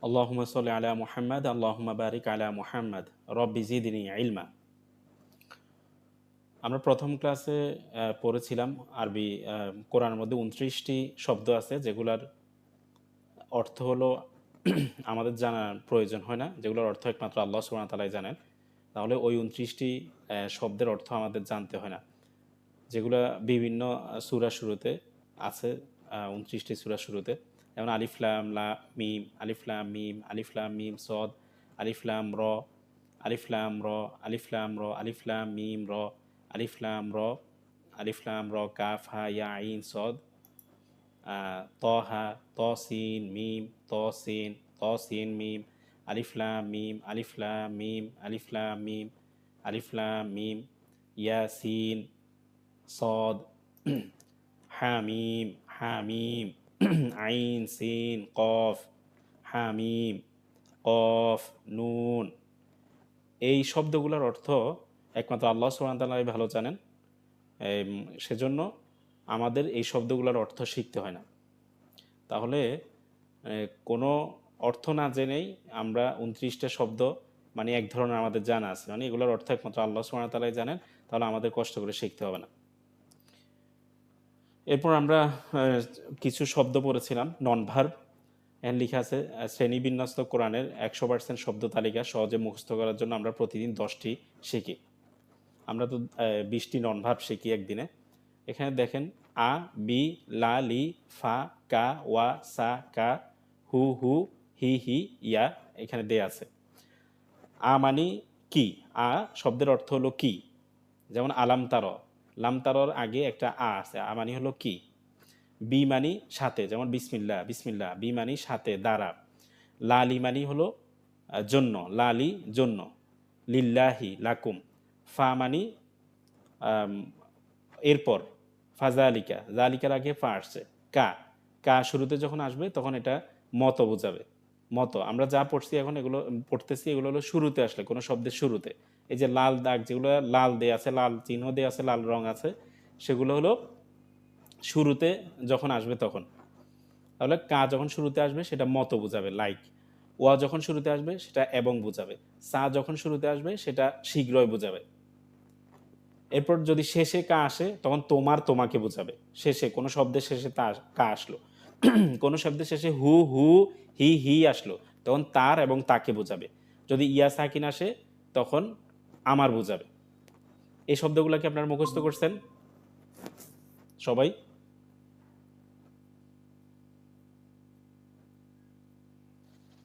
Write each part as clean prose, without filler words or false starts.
আল্লাহুম্মা সাল্লি আলা মুহাম্মাদ আল্লাহুম্মা বারিক আলা মুহাম্মাদ রব্বি জিদনি ইলমা। আমরা প্রথম ক্লাসে পড়েছিলাম আরবি কোরআনের মধ্যে ২৯টি শব্দ আছে যেগুলার অর্থ হলো আমাদের জানার প্রয়োজন হয় না, যেগুলোর অর্থ একমাত্র আল্লাহ সুবহানাহু ওয়া তাআলাই জানেন। তাহলে ওই ২৯টি শব্দের অর্থ আমাদের জানতে হয় না, যেগুলা বিভিন্ন সূরার শুরুতে আছে। ২৯টি সূরার শুরুতে যেমন আলিফ লাম মিম, আলিফ লাম মিম, আলিফ লাম মিম সদ, আলিফ লাম র, আলিফ লাম র, আলিফ লাম র, আলিফ লাম মিম র, আলিফ লাম র, আলিফ লাম র, কাফ হা ইয়া আইন সদ, তহা, তসিন মিম, তসিন, তসিন মিম, আলিফ লাম মিম, আলিফ লাম মিম, আলিফ লাম মিম, আলিফ লাম মিম, ইয়াসিন, صاد حاميم حاميم عين سين قاف حاميم قاف নুন। এই শব্দগুলোর অর্থ একমাত্র আল্লাহ সুবহানাহু ওয়া তাআলাই ভালো জানেন। সেজন্য আমাদের এই শব্দগুলোর অর্থ শিখতে হয় না। তাহলে কোনো অর্থ না জেনেই আমরা ২৯টা শব্দ মানে এক ধরনের আমাদের জানা আছে, মানে এগুলোর অর্থ একমাত্র আল্লাহ সুবহানাহু ওয়া তাআলাই জানেন। তাহলে আমাদের কষ্ট করে শিখতে হবে না। এরপর আমরা কিছু শব্দ পড়েছিলাম নন ভার্ব। এখানে লিখা আছে শ্রেণীবিন্যস্ত কোরআনের ১০০% শব্দ তালিকা সহজে মুখস্থ করার জন্য আমরা প্রতিদিন ১০টি শিখি। আমরা তো ২০টি নন ভার্ব শিখি একদিনে। এখানে দেখেন আ, বি, লা, লি, ফা, কা, ওয়া, সা, কা, হু, হু, হি, হি, ইয়া এখানে দেয়া আছে। আ মানি কি? আ শব্দের অর্থ হলো কি। যেমন আলাম তার, লাম তারর আগে একটা আ আছে, আ মানি হলো কি। বি মানি সাথে, যেমন বিসমিল্লাহ, বিসমিল্লাহ, বি মানি সাথে, দ্বারা। লালি মানি হলো জন্য, লালি জন্য। লিল্লাহি লাকুম। ফা মানি এরপর, ফাজালিকা, জালিকার আগে ফা আসছে। কা, কা শুরুতে যখন আসবে তখন এটা মত বোঝাবে। মত আমরা যা পড়ছি এখন এগুলো পড়তেছি, এগুলো হলো শুরুতে আসলে কোনো শব্দের শুরুতে। এই যে লাল দাগ যেগুলো লাল দেয়া আছে, লাল চিহ্ন দেয়া আছে, লাল রং আছে, সেগুলো হলো শুরুতে যখন আসবে তখন। তাহলে কা যখন শুরুতে আসবে সেটা মত বোঝাবে, লাইক। ওয়া যখন শুরুতে আসবে সেটা এবং বোঝাবে। সা যখন শুরুতে আসবে সেটা শীঘ্রই বোঝাবে। এরপর যদি শেষে কা আসে তখন তোমার তোমাকে বোঝাবে। শেষে কোনো শব্দের শেষে কা আসলো, কোনো শব্দের শেষে হু হু, হি হি আসলো, তখন তার এবং তাকে বোঝাবে। যদি ইয়া সাকিন আসে তখন আমার বোঝাবে। এই শব্দগুলো কি আপনারা মুখস্থ করছেন সবাই?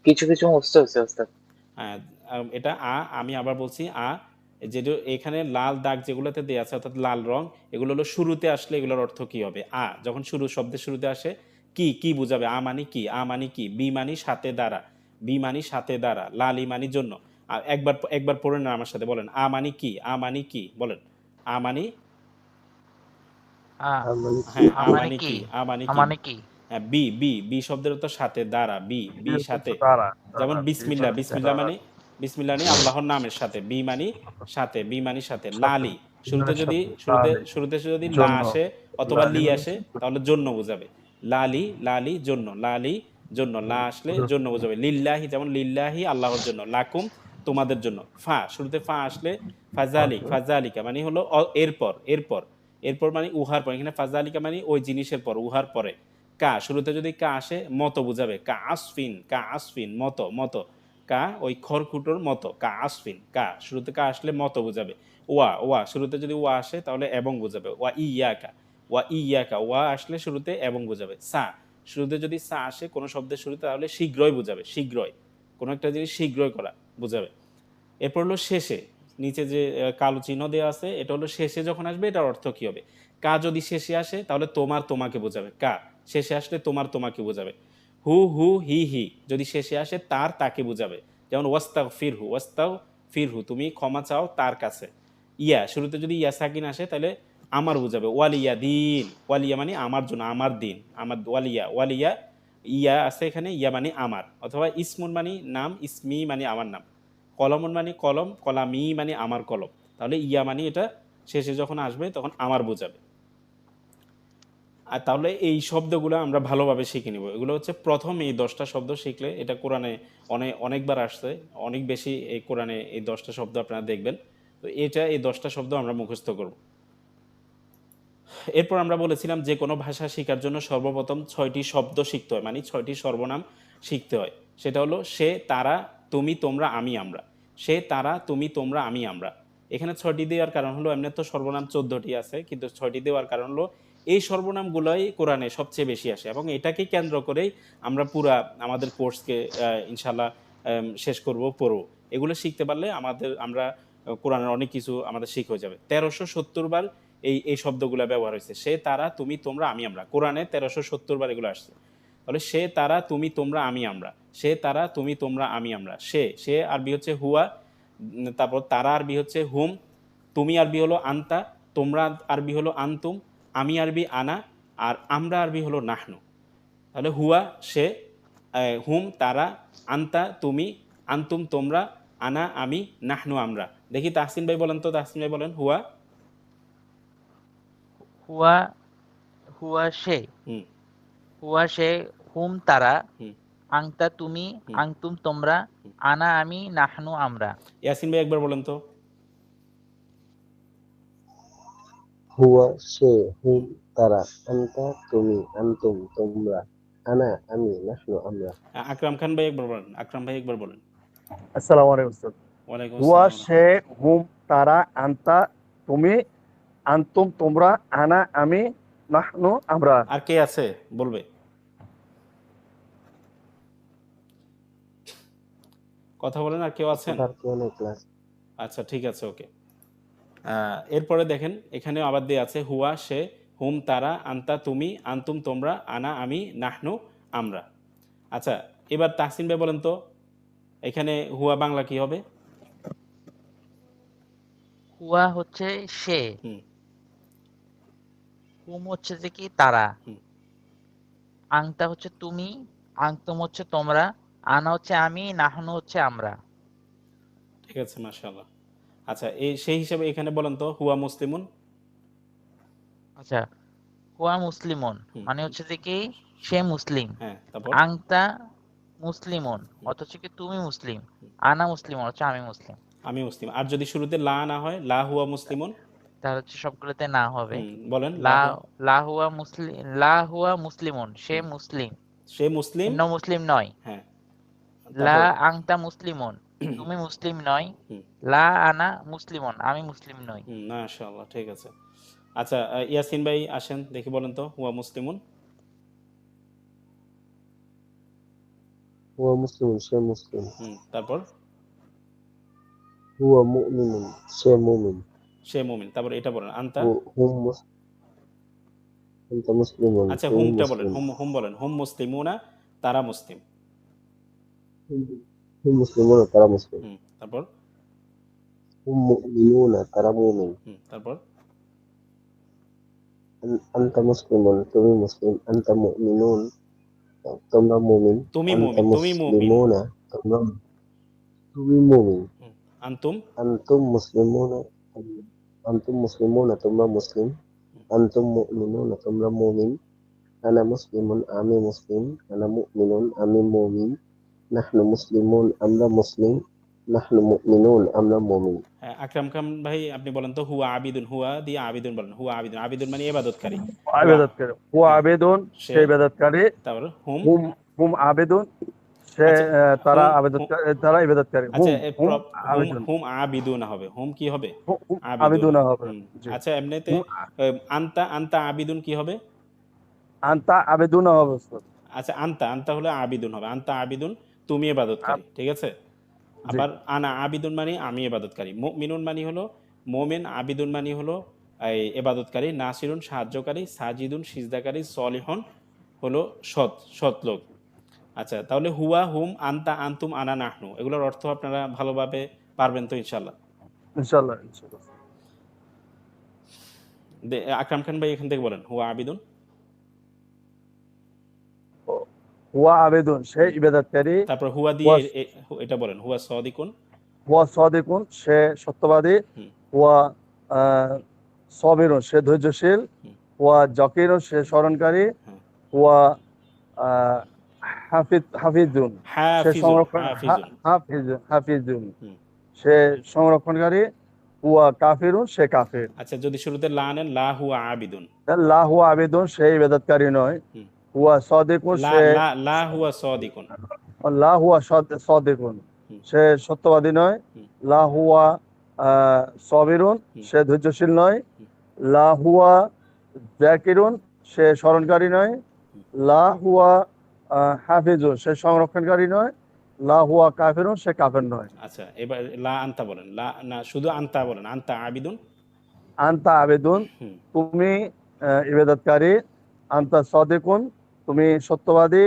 কিছু কিছু মুখস্থ হয়েছে ওস্তাদ। হ্যাঁ, এটা আ, আমি আবার বলছি আ। যেটা এখানে লাল দাগ যেগুলোতে দেয়া আছে অর্থাৎ লাল রং, এগুলো হলো শুরুতে আসলে এগুলোর অর্থ কি হবে? আ যখন শব্দের শুরুতে আসে কি কি বুঝাবে? আ মানি কি? আ মানি কি? বি মানি সাথে দ্বারা, বি মানি সাথে দ্বারা, লালি মানি জন্য। একবার একবার পড়েন না আমার সাথে, বলেন আ মানি কি? আ মানি কি? বলেন আ মানি। আ হ্যাঁ, আ আ মানে মানি কি? কি? আ মানি আ কি? মানে কি? হ্যাঁ, বি বি বি শব্দের তো সাথে দ্বারা, বি বি সাথে। দ্বারা যেমন দ্বারা বিসমিল্লাহ, বিসমিল্লাহ মানে, বিসমিল্লাহ মানে আল্লাহর নামের সাথে, বি মানি সাথে, বি মানি সাথে। সাথে লালি শুরুতে যদি সাথে শুরুতে শুরুতে যদি লা জন্য আসে অথবা লালি লি মানে আসে তাহলে জন্য বোঝাবে। লালি লালি জন্য, লালি জন্য, লা আসলে জন্য বোঝাবে। লিল্লাহি যেমন লিল্লাহি আল্লাহর জন্য, লাকুম তোমাদের জন্য। ফা শুরুতে ফা আসলে ফাজালিক, ফাজালিকা মানে হলো এরপর, এরপর, এরপর মানে উহার পর। এখানে ফাজালিকা মানে ওই জিনিসের পর, উহার পরে। কা শুরুতে যদি কা আসে মতো বুঝাবে, কা আসফিন, কা আসফিন মতো, মতো। কা ওই খড়কুটোর মতো, কা আসফিন, কা শুরুতে কা আসলে মতো বুঝাবে। ওয়া ওয়া শুরুতে যদি ওয়া আসে তাহলে এবং বুঝাবে। ওয়া ইয়াকা, ওয়া ইয়াকা, ওয়া আসলে শুরুতে এবং বুঝাবে। সা শুরুতে যদি সা আসে কোনো শব্দের শুরুতে তাহলে শীঘ্রই বুঝাবে, শীঘ্রই, কোনো একটা জিনিস শীঘ্রই করা বুঝাবে। এরপর হলো শেষে, নিচে যে কালো চিহ্ন দেওয়া আছে এটা হলো শেষে যখন আসবে এটার অর্থ কি হবে? কা যদি শেষে আসে তাহলে তোমার তোমাকে বোঝাবে, কা শেষে আসলে তোমার তোমাকে বোঝাবে। হু হু হি হি যদি শেষে আসে তার তাকে বোঝাবে। যেমন ওয়াস্তাগ ফিরহু, ওয়াস্তাগ ফিরহু তুমি ক্ষমা চাও তার কাছে। ইয়া শুরুতে যদি ইয়া সাকিন আসে তাহলে আমার বোঝাবে। ওয়ালিয়া দিন, ওয়ালিয়া মানে আমার জন্য, আমার দিন, আমার ওয়ালিয়া, ওয়ালিয়া ইয়া আছে এখানে, ইয়া মানে আমার, অথবা ইসমুন মানে নাম, ইসমি মানে আমার নাম। কলমন মানে কলম, কলামি মানে আমার কলম। তাহলে ইয়া মানে এটা শেষে যখন আসবে তখন আমার বোঝাবে। আর তাহলে এই শব্দগুলো আমরা ভালোভাবে শিখে নিব। এগুলো হচ্ছে প্রথম এই 10টা শব্দ শিখলে, এটা কোরআনে অনেকবার আসছে, অনেক বেশি এই কোরআনে এই 10টা শব্দ আপনারা দেখবেন। তো এই 10টা শব্দ আমরা মুখস্থ করব। এরপর আমরা বলেছিলাম যে কোনো ভাষা শেখার জন্য সর্বপ্রথম 6টি শব্দ শিখতে হয়, মানে 6টি সর্বনাম শিখতে হয়। সেটা হলো সে, তারা, তুমি, তোমরা, আমি, আমরা। সে, তারা, তুমি, তোমরা, আমি, আমরা। এখানে 6টি দেওয়ার কারণ হলো, এমনি তো সর্বনাম 14টি আছে, কিন্তু 6টি দেওয়ার কারণ হলো এই সর্বনামগুলোই কোরআনে সবচেয়ে বেশি আসে, এবং এটাকে কেন্দ্র করেই আমরা পুরা আমাদের কোর্সকে ইনশাল্লাহ শেষ করব, পড়ব। এগুলো শিখতে পারলে আমরা কোরআনের অনেক কিছু আমাদের শিখ হয়ে যাবে। 1370 বার এই শব্দগুলো ব্যবহার হয়েছে। সে, তারা, তুমি, তোমরা, আমি, আমরা। কোরআনে 1370 বার এগুলো আসছে। তাহলে সে, তারা, তুমি, তোমরা, আমি, আমরা। সে, তারা, তুমি, তোমরা, আমি, আমরা। সে আরবি হচ্ছে হুয়া, তারপর তারা আরবি হচ্ছে হুম, তুমি আরবি হলো আন্তা, তোমরা আরবি হলো আন্তুম, আমি আরবি আনা, আর আমরা আরবি হলো নাহনু। তাহলে হুয়া সে, হুম তারা, আন্তা তুমি, আন্তুম তোমরা, আনা আমি, নাহনু আমরা। দেখি তাহসিন ভাই বলেন তো, তাহসিন ভাই বলেন হুয়া। হুয়া হুয়া সে, হুম হুয়া সে, হুম তারা, হুম আংতা তুমি, হুম আংতুম তোমরা, আনা আমি, নাহনু আমরা। ইয়াসিন ভাই একবার বলেন তো। হুয়া সে, হুম হুম। তারা, আনতা তুমি, আনতুম তোমরা, আনা আমি, নাহনু আমরা। আকরাম খান ভাই একবার বলেন, আকরাম ভাই একবার বলেন। আসসালামু আলাইকুম স্যার। ওয়ালাইকুম হুয়া আসসালাম। সে, হুম তারা, আনতা তুমি, আনতুম তোমরা, আনা আমি, নাহনু আমরা। আর কে আছে বলবে? কথা বলেন, আর কেউ আছেন? তার কেউ নেই ক্লাস। আচ্ছা ঠিক আছে, ওকে। এরপরে দেখেন এখানেও আবার দিয়ে আছে হুয়া সে, হুম তারা, আন্তা তুমি, আন্তুম তোমরা, আনা আমি, নাহনু আমরা। আচ্ছা, এবার তাহসিন ভাই বলেন তো, এখানে হুয়া বাংলা কি হবে? হুয়া হচ্ছে সে, হুম হুম হচ্ছে যে কি তারা, হুম আংতা হচ্ছে তুমি, আংতুম হচ্ছে তোমরা, আনা হচ্ছে আমি, নাহনু হচ্ছে আমরা। ঠিক আছে, মাশাআল্লাহ। আচ্ছা, সেই হিসাবে এখানে বলেন তো হুয়া মুসলিমুন। আচ্ছা, হুয়া মুসলিমন হুম মানে হচ্ছে যে কি সে মুসলিম। হ্যাঁ, তারপর আংতা মুসলিমন অথচ কি তুমি মুসলিম। আনা মুসলিমন হচ্ছে আমি মুসলিম। আমি মুসলিম। আর যদি শুরুতে লা না হয়, লা হুয়া মুসলিমুন। তার হচ্ছে সবগুলোতে না হবে। বলেন লা লা হুয়া। লা হুয়া মুসলিমন সে হুম, মুসলিম, সে মুসলিম। অন্য মুসলিম নয়। হ্যাঁ, লা তারপর আংতা মুসলিমন তুমি মুসলিম নয়। হুম লা আনা মুসলিমন আমি মুসলিম নই। হুম, মাশাআল্লাহ, ঠিক আছে। আচ্ছা, ইয়াসিন ভাই আসেন, দেখি বলেন তো হুয়া মুসলিমুন। হুয়া মুসলিম, সে মুসলিম। তারপর হুয়া মুমিনুন, সে মুমিন। সে মুমিন। তারপর এটা বলেন আনতা। আনতা মুসলিমুন, আচ্ছা, তুমি হুমটা বলেন, মুসলিম। হুম হুম বলেন, হুম মুসলিমুনা, তারা মুসলিম। হুম মুসলিমুন, তারা মুসলিম। তারপর হুম মুমিনুন, তারা মুমিন। তারপর আনতা মুসলিমুন, তুমি মুসলিম। আনতা মুমিনুন, তোমরা মুমিন। তুমি আনতা মুমিন, তুমি মুমিন। মুসলিমুনা, তুমি মুমিন। আনতুম। আনতুম মুসলিমুনা, আনতুম মুসলিমুনা, তোমরা মুসলিম। আনতুম মুমিনুনা, তোমরা মুমিন। আনা মুসলিমুন, আমি মুসলিম। আনা মুমিনুন, আমি মুমিন। নাহনু মুসলিমুন, আমরা মুসলিম। নাহনু মুমিনুন, আমরা মুমিন। হ্যাঁ, আকরাম খান ভাই আপনি বলেন তো হুয়া আবিদুন, হুয়া দিয়ে আবিদুন বলেন। হুয়া আবিদুন, আবিদুন মানে ইবাদতকারী। হুয়া। আবেদনকারী, হুয়া হ্যাঁ, আবেদন সে। সে ইবাদতকারী। তারপর হুম। হুম হুম আবেদন সে, আচ্ছা, তারা হুম আবেদনকারী, তারা ইবাদতকারী। আচ্ছা, হুম হুম হুম আবেদন, হুম আবিদুন হবে। হুম কি হবে? হুম হুম আবিদুন। আবেদন হবে। জি। আচ্ছা, এমনিতে হুম আনতা আনতা আবিদুন কি হবে? আনতা আবেদন হবে স্যার। আচ্ছা, আনতা আনতা হলে আবিদুন হবে। আনতা আবিদুন, তুমি ইবাদতকারী, ঠিক আছে। জি। আবার আনা আবিদুন মানে আমি ইবাদতকারী। মুমিনুন মানে হলো মোমেন, আবিদুন মানে হলো এই ইবাদতকারী, নাসিরুন সাহায্যকারী, সাজিদুন সিজদাকারী, সলিহন হলো সৎ সৎ লোক। আচ্ছা, তাহলে হুয়া, হুম, আনতা, আনতুম, আনা, নাহনু, এগুলোর অর্থ আপনারা ভালোভাবে পারবেন তো ইনশাল্লাহ। ইনশাআল্লাহ ইনশাআল্লাহ। আকরাম খান ভাই এখান থেকে বলেন হুয়া আবিদুন। হুয়া আবেদন সে ইবাদতকারী। তারপর হুয়া দিয়ে হুয়া এটা বলেন হুয়া সদিকুন। হুয়া সাদিকুন সে সত্যবাদী। হুম হুয়া আহ, সাবিরুন সে ধৈর্যশীল। হুয়া জাকিরুন সে স্মরণকারী, হ্যাঁ, হুয়া হাফিজুন সে হাফিজুন সংরক্ষণ হাফিজুন। হাফিজুন হুম। সে সংরক্ষণকারী, হুয়া কাফিরুন সে কাফির। আচ্ছা, যদি শুরুতে লা নেন, লা হুয়া আবিদুন। লা হুয়া আবেদুন সে ইবাদতকারী নয়, হুম। হুয়া সাদিকুন লা সে লা লা হুয়া সাদিকুন। লা হুয়া সাদিকুন হুম। সে সত্যবাদী নয়, হুম। লা হুয়া সাবিরুন হুম। সে ধৈর্যশীল নয়, হুম। লা হুয়া জাকিরুন সে স্মরণকারী নয়, হুম। লা হুয়া হাফিজুন সে সংরক্ষণকারী নয়, লা হুয়া কাফিরুন সে কাফের নয়। আচ্ছা, এবার লা আনতা বলেন। লা না, শুধু আনতা বলেন, আনতা আবিদুন। আনতা আবেদুন হুম। তুমি ইবাদতকারী, আনতা সাদিকুন তুমি সত্যবাদী,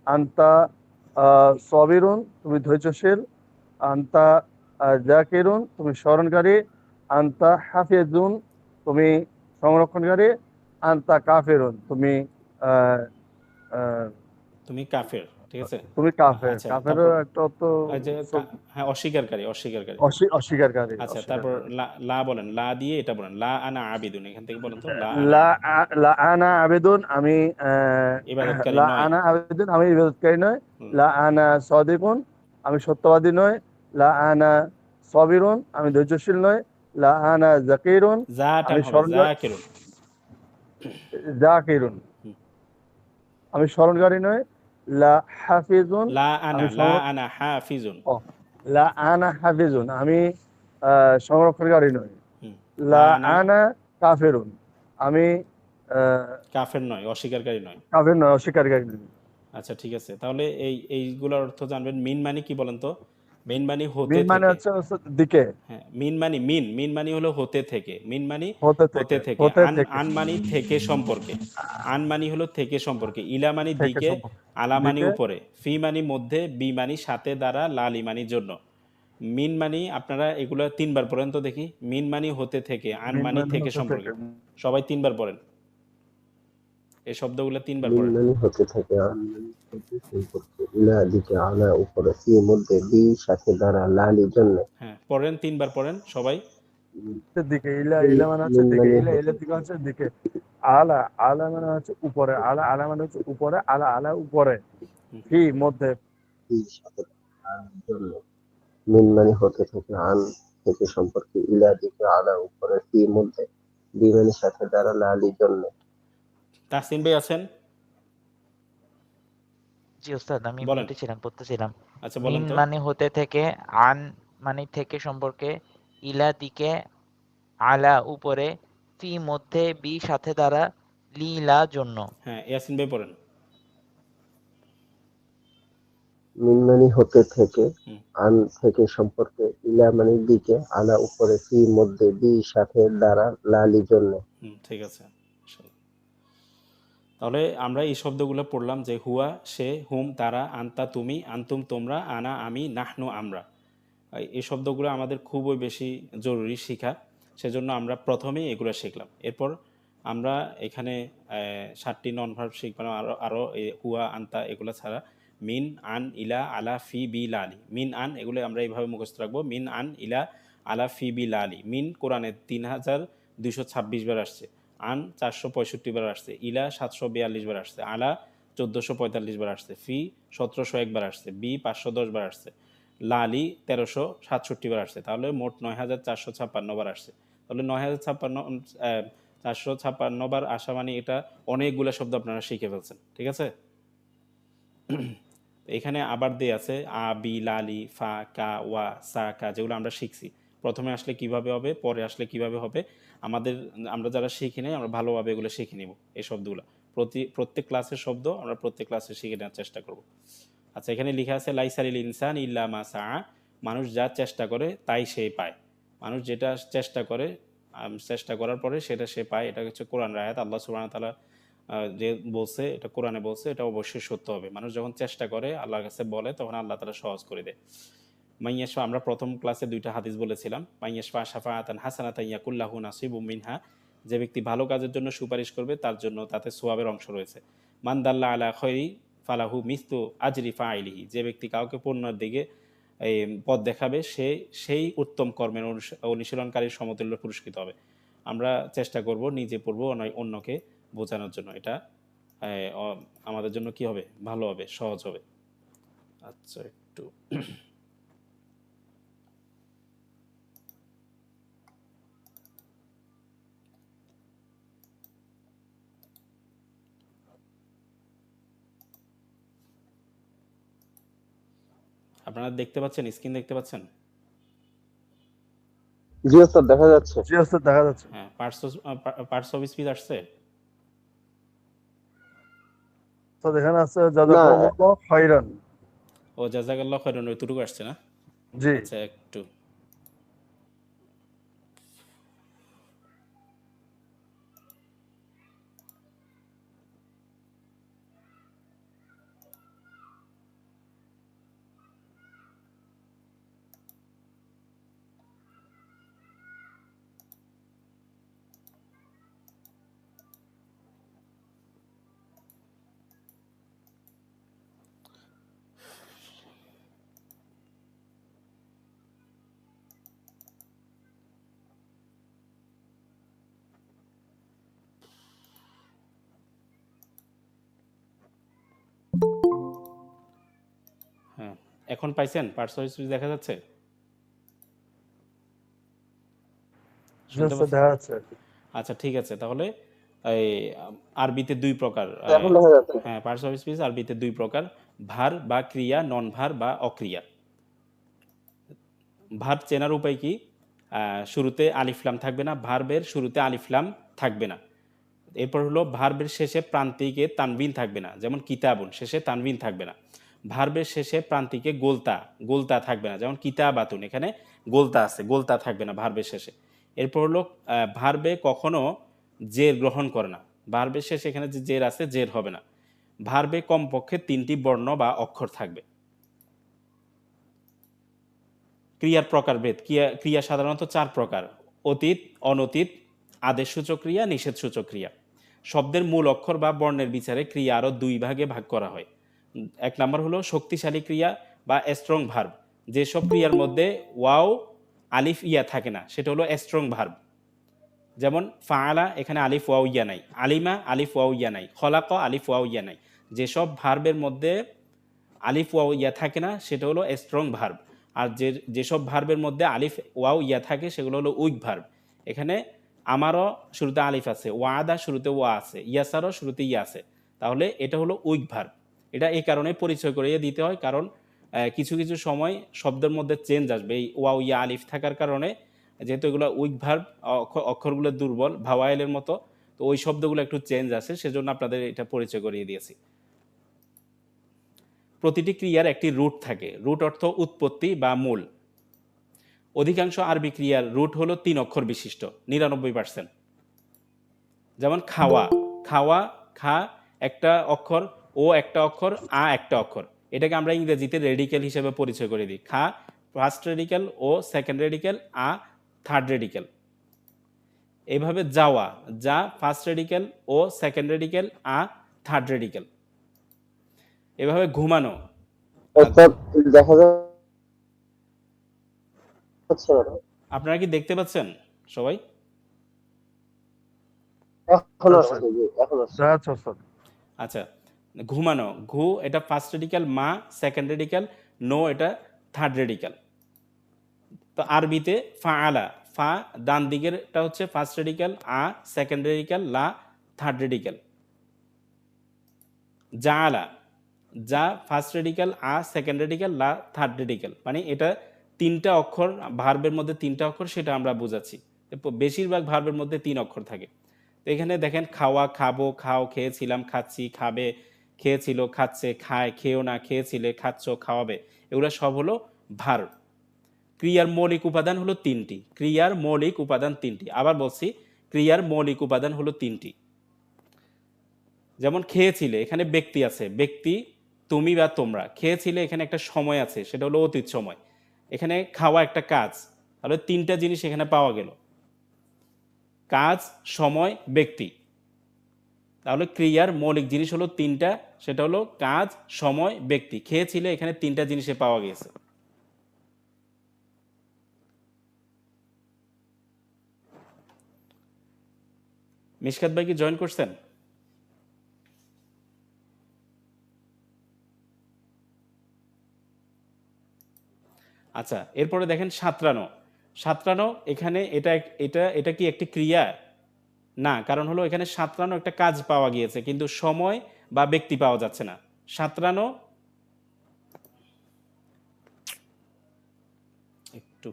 আনতা সাবিরুন তুমি ধৈর্যশীল, আনতা জাকিরুন তুমি স্মরণকারী, আনতা হাফিজুন তুমি সংরক্ষণকারী, আনতা কাফিরুন তুমি আহ, আহ, তুমি কাফের, ঠিক আছে। তুমি কাফের। আচ্ছা, কাফেরও তারপর একটা অর্থ ওই যে হ্যাঁ, অস্বীকারী, অস্বীকারী। অস্বীকারকারী আচ্ছা, তারপর অস্বীকারকারী। লা লা বলেন, লা দিয়ে এটা বলেন, লা আনা আবিদুন। এখান থেকে বলেন তো, লা আনা লা লা আনা আবেদুন আমি ইবাদতকারী লা নয়। আনা আবেদুন আমি ইবাদতকারী নয়, হুম। লা আনা সাদিকুন আমি সত্যবাদী নয়, লা আনা সাবিরুন আমি ধৈর্যশীল নয়, লা আনা জাকিরুন যা টান আমি হবে, স্মরণকারী, জাকিরুন। জাকিরুন হুম। আমি স্মরণকারী নয়, লা হাফিজুন লা আনা, আমি লা আনা হাফিজুন। ও, লা আনা হাফিজুন আমি সংরক্ষণকারী নই, হুম। লা লা আনা আনা কাফেরুন আমি আহ, কাফের নয়, অস্বীকারী নয়। কাফের নয় অস্বীকারী নই। আচ্ছা, ঠিক আছে, তাহলে এইগুলোর অর্থ জানবেন। মিন মানে কি বলেন তো? মিন মানে হতে মিন মানে থেকে। হচ্ছে দিকে, হ্যাঁ, মিন মানি হলো হতে থেকে। মিন মানি হতে হতে থেকে, থেকে। হতে আন থেকে, আন মানি থেকে সম্পর্কে। আন মানি হলো থেকে সম্পর্কে। ইলা মানি থেকে দিকে, সম্পর্ক আলা মানি দিকে। উপরে, ফি মানি মধ্যে, বি মানি সাথে, দ্বারা, লালি মানি জন্য। মিন মানি আপনারা এগুলো 3 বার পড়েন তো দেখি। মিন মানি হতে থেকে, আন মিন মানি মানে থেকে হতে সম্পর্কে। থেকে, সবাই 3 বার পড়েন, এই শব্দগুলো 3 বার মিন পড়েন। মানে হতে থাকে, আন মানে থেকে সম্পর্কে, ইলা দিকে, আলা উপরে, ফি মধ্যে, বি সাথে, দ্বারা, লালি জন্য। হ্যাঁ, পড়েন, 3 বার পড়েন সবাই। দিকে ইলা, মিন ইলা মানে হচ্ছে মিন দিকে, মানে ইলা হতে ইলা দিকে থাকে, হচ্ছে দিকে, আলা, আলা মানে হচ্ছে উপরে, আলা, আলা মানে হচ্ছে উপরে, আলা, আলা উপরে, কি মধ্যে। বি সাথে, লালির জন্য। মিন মানে হতে থাকে, আন থেকে সম্পর্কে, ইলা দিকে, আলা উপরে, ফি মধ্যে, বি মানে সাথে, দ্বারা, লালি জন্য। তাহসিন ভাই আছেন? জি ওস্তাদ, আমি বলেন। মিউটে ছিলাম, পড়তেছিলাম। আচ্ছা, বলেন মিন তো। মানে হতে থেকে, আন মানে থেকে সম্পর্কে, ইলা দিকে, আলা উপরে, ফি মধ্যে, বি সাথে দ্বারা, লীলা জন্য। হ্যাঁ, ইয়াসিন ভাই পড়েন। মিন মানে হতে থেকে, হুম। আন থেকে সম্পর্কে, ইলা মানে দিকে, আলা উপরে, ফি মধ্যে, বি সাথে, দ্বারা, লালি জন্য। হুম, ঠিক আছে। তাহলে আমরা এই শব্দগুলো পড়লাম যে হুয়া সে, হুম তারা, আন্তা তুমি, আন্তুম তোমরা, আনা আমি, নাহনু আমরা। এই শব্দগুলো আমাদের খুবই বেশি জরুরি শিখা। সেজন্য আমরা প্রথমেই এগুলো শিখলাম। এরপর আমরা এখানে 7টি নন ভার্ব শিখলাম। আরও এই হুয়া, আন্তা এগুলো ছাড়া মিন, আন, ইলা, আলা, ফি, বি, লালি। মিন, আন এগুলো আমরা এইভাবে মুখস্থ রাখবো। মিন, আন, ইলা, আলা, ফি, বি, লালি। মিন কোরআনে 3226 বার আসছে। আন 465 বার আসছে। ইলা 742 বার আসছে। আলা 1445 বার আসছে। ফি 1701 বার আসছে। বি 510 বার আসছে। লালি 1367 বার আসছে। তাহলে মোট 9456 বার আসছে। তাহলে 456 বার আসা মানে এটা অনেকগুলো শব্দ আপনারা শিখে ফেলছেন, ঠিক আছে। এখানে আবার দিয়ে আছে আ, বি, লালি, ফা, কা, ওয়া, সা, কা, যেগুলো আমরা শিখছি। প্রথমে আসলে কিভাবে হবে, পরে আসলে কিভাবে হবে, আমরা যারা শিখি নাই আমরা ভালোভাবে এগুলো শিখে নিব। এই শব্দগুলো প্রত্যেক ক্লাসের শব্দ আমরা প্রত্যেক ক্লাসে শিখে নেওয়ার চেষ্টা করব। আচ্ছা, এখানে লেখা আছে লাইসালিল ইনসান ইল্লা মা সাআ। মানুষ যা চেষ্টা করে তাই সে পায়। মানুষ যেটা চেষ্টা করে, চেষ্টা করার পরে সেটা সে পায়। এটা হচ্ছে কোরআন আয়াত। আল্লাহ সুবহানাহু ওয়া তাআলা যে বলছে, এটা কোরআনে বলছে, এটা অবশ্যই সত্য হবে। মানুষ যখন চেষ্টা করে, আল্লাহর কাছে বলে, তখন আল্লাহ তাআলা সহজ করে দেয়। মাইয়াশফা, আমরা প্রথম ক্লাসে 2টা হাদিস বলেছিলাম। মাইয়াশফা শাফাআতান হাসানাতান ইয়াকুল্লাহু নাসিবুম মিনহা। যে ব্যক্তি ভালো কাজের জন্য সুপারিশ করবে তার জন্য তাতে সওয়াবের অংশ রয়েছে। মান দাল্লা আলা খৈরি ফালাহু মিসলু আজরি ফাইলিহি। যে ব্যক্তি কাউকে পূর্ণর দিকে এই পথ দেখাবে, সেই উত্তম কর্মের অনুশীলনকারীর সমতুল্য পুরস্কৃত হবে। আমরা চেষ্টা করব নিজে পড়বো, অন্যকে বোঝানোর জন্য। এটা আমাদের জন্য কি হবে, ভালো হবে, সহজ হবে। আচ্ছা একটু আপনারা দেখতে পাচ্ছেন, স্ক্রিন দেখতে পাচ্ছেন? জি ওস্তাদ দেখা যাচ্ছে। জি ওস্তাদ দেখা যাচ্ছে। হ্যাঁ, পার্টস অফ স্পিচ আসছে? তো এখানে আছে না জাযাকাল্লাহু খাইরান। ও জাযাকাল্লাহু খাইরান, ওইটুকু আসছে না? জি আচ্ছা একটু হ্যাঁ, এখন পাইছেন? পার্টস অফ স্পিচ দেখা যাচ্ছে? জি শুনতে ওস্তাদ পাচ্ছেন? দেখা যাচ্ছে। আচ্ছা ঠিক আছে, তাহলে এই আরবিতে ২ প্রকার। এখন দেখা যাচ্ছে। হ্যাঁ, পার্টস অফ স্পিচ আরবিতে ২ প্রকার। ভার বা ক্রিয়া, নন ভার বা অক্রিয়া। ভার্ব চেনার উপায় কি? শুরুতে আলিফ লাম থাকবে না, ভার্বের শুরুতে আলিফ লাম থাকবে না। এরপর হলো ভার্বের শেষে প্রান্তিকে তানবিন থাকবে না, যেমন কিতাবুন শেষে তানবিন থাকবে না। ভার্বের শেষে প্রান্তিকে গোলতা গোলতা থাকবে না, যেমন কিতাবাতুন, এখানে গোলতা আছে, গোলতা থাকবে না ভার্বের শেষে। এরপর হলো ভার্বে কখনো জের গ্রহণ করে না, ভার্বের শেষে এখানে যে জের আছে জের হবে না। ভার্বে কমপক্ষে ৩টি বর্ণ বা অক্ষর থাকবে। ক্রিয়ার প্রকারভেদ, ক্রিয়া সাধারণত ৪ প্রকার: অতীত, অনতীত, আদেশসূচক ক্রিয়া, নিষেধসূচক ক্রিয়া। শব্দের মূল অক্ষর বা বর্ণের বিচারে ক্রিয়া আরও ২ ভাগে ভাগ করা হয়। ১ নম্বর হলো শক্তিশালী ক্রিয়া বা স্ট্রং ভার্ব। যেসব ক্রিয়ার মধ্যে ওয়াও আলিফ ইয়া থাকে না, সেটা হলো স্ট্রং ভার্ব। যেমন ফাআলা, এখানে আলিফ ওয়াও ইয়া নাই। আলিমা, আলিফ ওয়াও ইয়া নাই। খলাক, আলিফ ওয়াও ইয়া নাই। যেসব ভার্বের মধ্যে আলিফ ওয়াও ইয়া থাকে না, সেটা হলো স্ট্রং ভার্ব। আর যেসব ভার্বের মধ্যে আলিফ ওয়াও ইয়া থাকে, সেগুলো হলো উইক ভার্ব। এখানে আমারও শুরুতে আলিফ আছে, ওয়াদা শুরুতে ওয়া আছে, ইয়াসারও শুরুতে ইয়া আছে, তাহলে এটা হলো উইক ভার্ব। এটা এই কারণে পরিচয় করিয়ে দিতে হয়, কারণ কিছু কিছু সময় শব্দের মধ্যে চেঞ্জ আসবে এই ওয়াও ইয়া আলিফ থাকার কারণে। যেহেতু এগুলো উইক ভার্ব, অক্ষরগুলো দুর্বল, ভাওয়াইলের মতো, তো ওই শব্দগুলো একটু চেঞ্জ আসে, সেজন্য আপনাদের এটা পরিচয় করিয়ে দিয়েছি। প্রতিটি ক্রিয়ার একটি রুট থাকে। রুট অর্থ উৎপত্তি বা মূল। অধিকাংশ আরবি ক্রিয়ার রুট হলো ৩ অক্ষর বিশিষ্ট, ৯৯%। যেমন খাওয়া, খাওয়া, খা একটা অক্ষর, ও একটা অক্ষর, আ একটা অক্ষর। এটাকে আমরা ইংরেজিতে রেডিক্যাল হিসেবে পরিচয় করে দিই। খা ফার্স্ট রেডিক্যাল, ও সেকেন্ড রেডিক্যাল, আ থার্ড রেডিক্যাল। এইভাবে যাওয়া, যা ফার্স্ট রেডিক্যাল, ও সেকেন্ড রেডিক্যাল, আ থার্ড রেডিক্যাল। এভাবে ঘুমানো, ওস্তাদ দেখা যাচ্ছে না? আপনারা কি দেখতে পাচ্ছেন সবাই? এখন আচ্ছা আসছে, জি এখন আসছে। দেখা যাচ্ছে ওস্তাদ। আচ্ছা, ঘুমানো, ঘু এটা ফার্স্ট রেডিক্যাল, মা সেকেন্ড রেডিক্যাল, নো এটা থার্ড রেডিক্যাল। তো আরবিতে ফাআলা, ফা ডান দিকেরটা হচ্ছে ফার্স্ট রেডিক্যাল, আ সেকেন্ড রেডিক্যাল, লা থার্ড রেডিক্যাল। জাআলা, যা ফার্স্ট রেডিক্যাল, আ সেকেন্ড রেডিক্যাল, লা থার্ড রেডিক্যাল। মানে এটা ৩টা অক্ষর, ভার্বের মধ্যে ৩টা অক্ষর, সেটা আমরা বুঝাচ্ছি। বেশিরভাগ ভার্বের মধ্যে ৩ অক্ষর থাকে। তো এখানে দেখেন খাওয়া, খাবো, খাও, খেয়েছিলাম, খাচ্ছি, খাবে, খেয়েছিল, খাচ্ছে, খায়, খেয়েও না, খেয়েছিলে, খাচ্ছ, খাওয়াবে। এগুলো সব হলো ভার্ব। ক্রিয়ার মৌলিক উপাদান হলো ৩টি। ক্রিয়ার মৌলিক উপাদান ৩টি। আবার বলছি, ক্রিয়ার মৌলিক উপাদান হলো ৩টি। যেমন খেয়েছিলে, এখানে ব্যক্তি আছে, ব্যক্তি তুমি বা তোমরা। খেয়েছিলে, এখানে একটা সময় আছে, সেটা হলো অতীত সময়। এখানে খাওয়া একটা কাজ, তাহলে ৩টা জিনিস এখানে পাওয়া গেল: কাজ, সময়, ব্যক্তি। তাহলে ক্রিয়ার মৌলিক জিনিস হলো ৩টা, সেটা হলো কাজ, সময়, ব্যক্তি। খেয়েছিলে, এখানে ৩টা জিনিসে পাওয়া গেছে। মিশকাত ভাই কি জয়েন করছেন? আচ্ছা, এরপরে দেখেন সাঁতরানো। সাঁতরানো এখানে এটা কি একটি ক্রিয়া? না, কারণ হলো এখানে সাঁতরানো একটা কাজ পাওয়া গিয়েছে, কিন্তু সময় বা ব্যক্তি পাওয়া যাচ্ছে না। সাঁতরানো একটু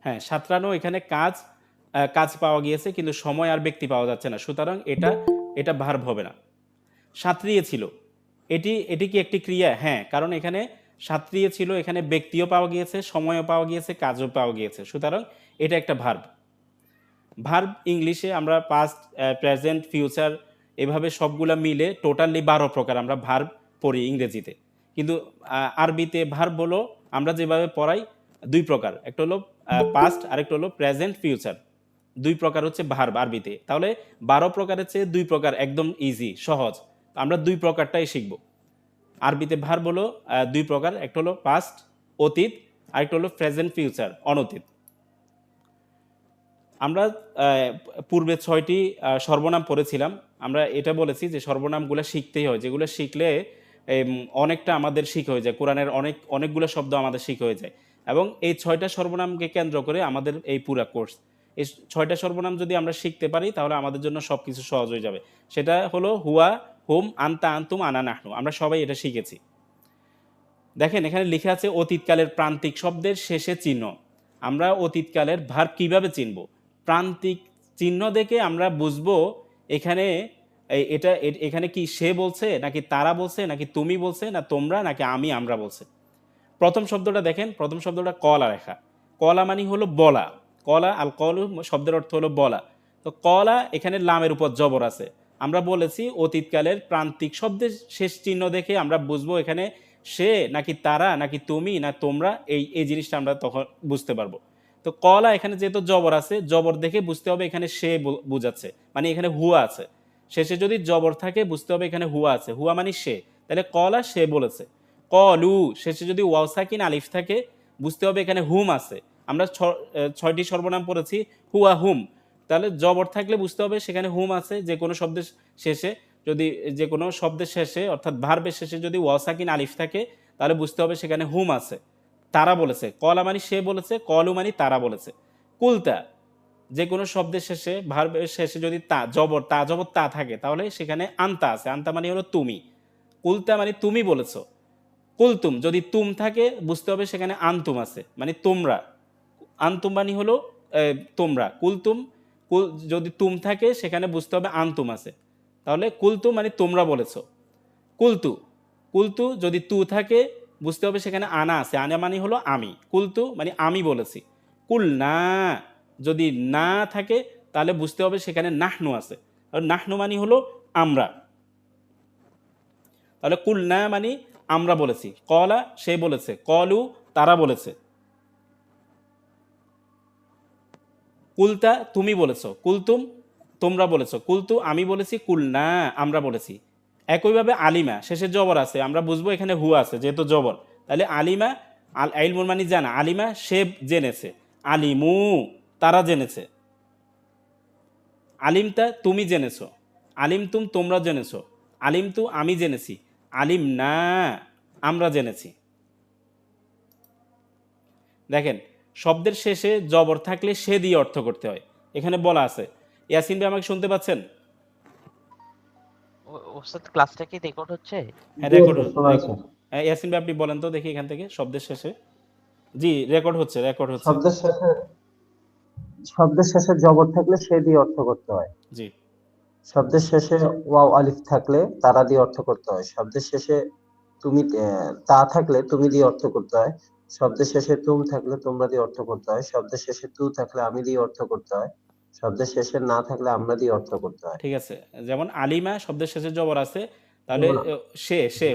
হ্যাঁ, সাঁতরানো এখানে কাজ পাওয়া গিয়েছে, কিন্তু সময় আর ব্যক্তি পাওয়া যাচ্ছে না। সুতরাং এটা ভার্ব হবে না। সাঁতরিয়েছিল, এটি কি একটি ক্রিয়া? হ্যাঁ, কারণ এখানে সাঁতরিয়েছিল, এখানে ব্যক্তিও পাওয়া গিয়েছে, সময়ও পাওয়া গিয়েছে, কাজও পাওয়া গিয়েছে। সুতরাং এটা একটা ভার্ব। ভার্ব ইংলিশে আমরা পাস্ট, প্রেজেন্ট, ফিউচার এভাবে সবগুলা মিলে টোটালি 12 প্রকার আমরা ভার্ব পড়ি ইংরেজিতে। কিন্তু আরবিতে ভার্ব হলো আমরা যেভাবে পড়াই 2 প্রকার। একটা হলো পাস্ট, আরেকটা হলো প্রেজেন্ট, ফিউচার। 2 প্রকার হচ্ছে ভার্ব আরবিতে। তাহলে 12 প্রকারের চেয়ে 2 প্রকার একদম ইজি, সহজ। আমরা 2 প্রকারটাই শিখব। আরবিতে ভার্ব হলো 2 প্রকার। একটা হলো পাস্ট, অতীত, আরেকটা হলো প্রেজেন্ট, ফিউচার, অনতীত। আমরা পূর্বে 6টি সর্বনাম পড়েছিলাম। আমরা এটা বলেছি যে সর্বনামগুলো শিখতেই হয়, যেগুলো শিখলে অনেকটা আমাদের শিখা হয়ে যায়। কোরআনের অনেকগুলো শব্দ আমাদের শিখা হয়ে যায়। এবং এই 6টা সর্বনামকে কেন্দ্র করে আমাদের এই পুরা কোর্স। এই 6টা সর্বনাম যদি আমরা শিখতে পারি, তাহলে আমাদের জন্য সব কিছু সহজ হয়ে যাবে। সেটা হলো হুয়া, হুম, আনতা, আনতুম, আনা, নাহনু। আমরা সবাই এটা শিখেছি। দেখেন এখানে লিখে আছে অতীতকালের প্রান্তিক শব্দের শেষে চিহ্ন। আমরা অতীতকালের ভার্ব কিভাবে চিনব? প্রান্তিক চিহ্ন দেখে আমরা বুঝবো এখানে এখানে কি সে বলছে, নাকি তারা বলছে, নাকি তুমি বলছে, না তোমরা, নাকি আমি, আমরা বলছে। প্রথম শব্দটা দেখেন, প্রথম শব্দটা কলা রেখা। কলা মানে হলো বলা। কলা, আল কলু শব্দের অর্থ হলো বলা। তো কলা এখানে লামের উপর জবর আছে। আমরা বলেছি অতীতকালের প্রান্তিক শব্দের শেষ চিহ্ন দেখে আমরা বুঝবো এখানে সে, নাকি তারা, নাকি তুমি, না তোমরা, এই জিনিসটা আমরা তখন বুঝতে পারবো। তো কলা এখানে যেহেতু জবর আছে, জবর দেখে বুঝতে হবে এখানে সে বুঝাচ্ছে, মানে এখানে হুয়া আছে। শেষে যদি জবর থাকে বুঝতে হবে এখানে হুয়া আছে, হুয়া মানে সে। তাহলে কলা সে বলেছে। কলু শেষে যদি ওয়াও সাকিন আলিফ থাকে বুঝতে হবে এখানে হুম আছে। আমরা 6টি সর্বনাম পড়েছি হুয়া, হুম। তাহলে জবর থাকলে বুঝতে হবে সেখানে হুম আছে। যে কোনো শব্দের শেষে যদি যে কোনো শব্দের শেষে অর্থাৎ ভার্বের শেষে যদি ওয়াও সাকিন আলিফ থাকে তাহলে বুঝতে হবে সেখানে হুম আছে। তারা বলেছে, কলা মানে সে বলেছে, কলু মানে তারা বলেছে। কুলতা যে কোনো শব্দের শেষে ভার্বের শেষে যদি তা জবর তা থাকে তাহলে সেখানে আনতা আছে, আনতা মানে হলো তুমি। কুলতা মানে তুমি বলেছো। কুলতুম যদি তুম থাকে বুঝতে হবে সেখানে আনতুম আছে, মানে তোমরা। আনতুম মানে হলো তোমরা। যদি তুম থাকে সেখানে বুঝতে হবে আনতুম আছে। তাহলে কুলতু মানে তোমরা বলেছো। কুলতু কুলতু যদি তু থাকে বুঝতে হবে সেখানে আনা আছে, আনা মানে হলো আমি। কুলতু মানে আমি বলেছি। কুল না যদি না থাকে তাহলে বুঝতে হবে সেখানে নাহনু আছে, আর নাহনু মানে হলো আমরা। তাহলে কুল না মানে আমরা বলেছি, কলা সে বলেছে, কলু তারা বলেছে, কুলতা তুমি বলেছো, কুলতুম তোমরা বলেছো, কুলতু আমি বলেছি, কুল না আমরা বলেছি। একইভাবে আলিমা শেষে জবর আছে, আমরা বুঝবো এখানে হুয়া আছে যেহেতু জবর। তাহলে আলিমা ইলমুল মানে জানা, আলিমা সে জেনেছে, আলিমু তারা জেনেছে, আলিমতা তুমি জেনেছো, আলিমতুম তোমরা জেনেছো, আলিমতু আমি জেনেছি, আলিম না আমরা জেনেছি। দেখেন শব্দের শেষে জবর থাকলে সে দিয়ে অর্থ করতে হয়, এখানে বলা আছে। ইয়াসিন ভাই আমাকে শুনতে পাচ্ছেন? ওস্তাদ ক্লাসটা কি রেকর্ড হচ্ছে? হ্যাঁ জি রেকর্ড। স্যার, শোনা যাচ্ছে। ইয়াসিন ভাই আপনি বলেন তো দেখি এখান থেকে শব্দের শেষে। জি রেকর্ড হচ্ছে, রেকর্ড হচ্ছে। শব্দের শেষে শব্দের শেষে জবর থাকলে সে দিয়ে অর্থ করতে হয়। জি শব্দের শেষে ওয়াও আলিফ থাকলে তারা দিয়ে অর্থ করতে হয়। শব্দের শেষে তুমি তা থাকলে তুমি দিয়ে অর্থ করতে হয়। শব্দের শেষে তুম থাকলে তোমরা দিয়ে অর্থ করতে হয়। শব্দের শেষে তু থাকলে আমি দিয়ে অর্থ করতে হয়। শব্দের শেষে না থাকলে আমরা দিয়ে অর্থ করতে হয়। ঠিক আছে। যেমন আলিমা শব্দের শেষে জবর আছে, তাহলে যেমন সে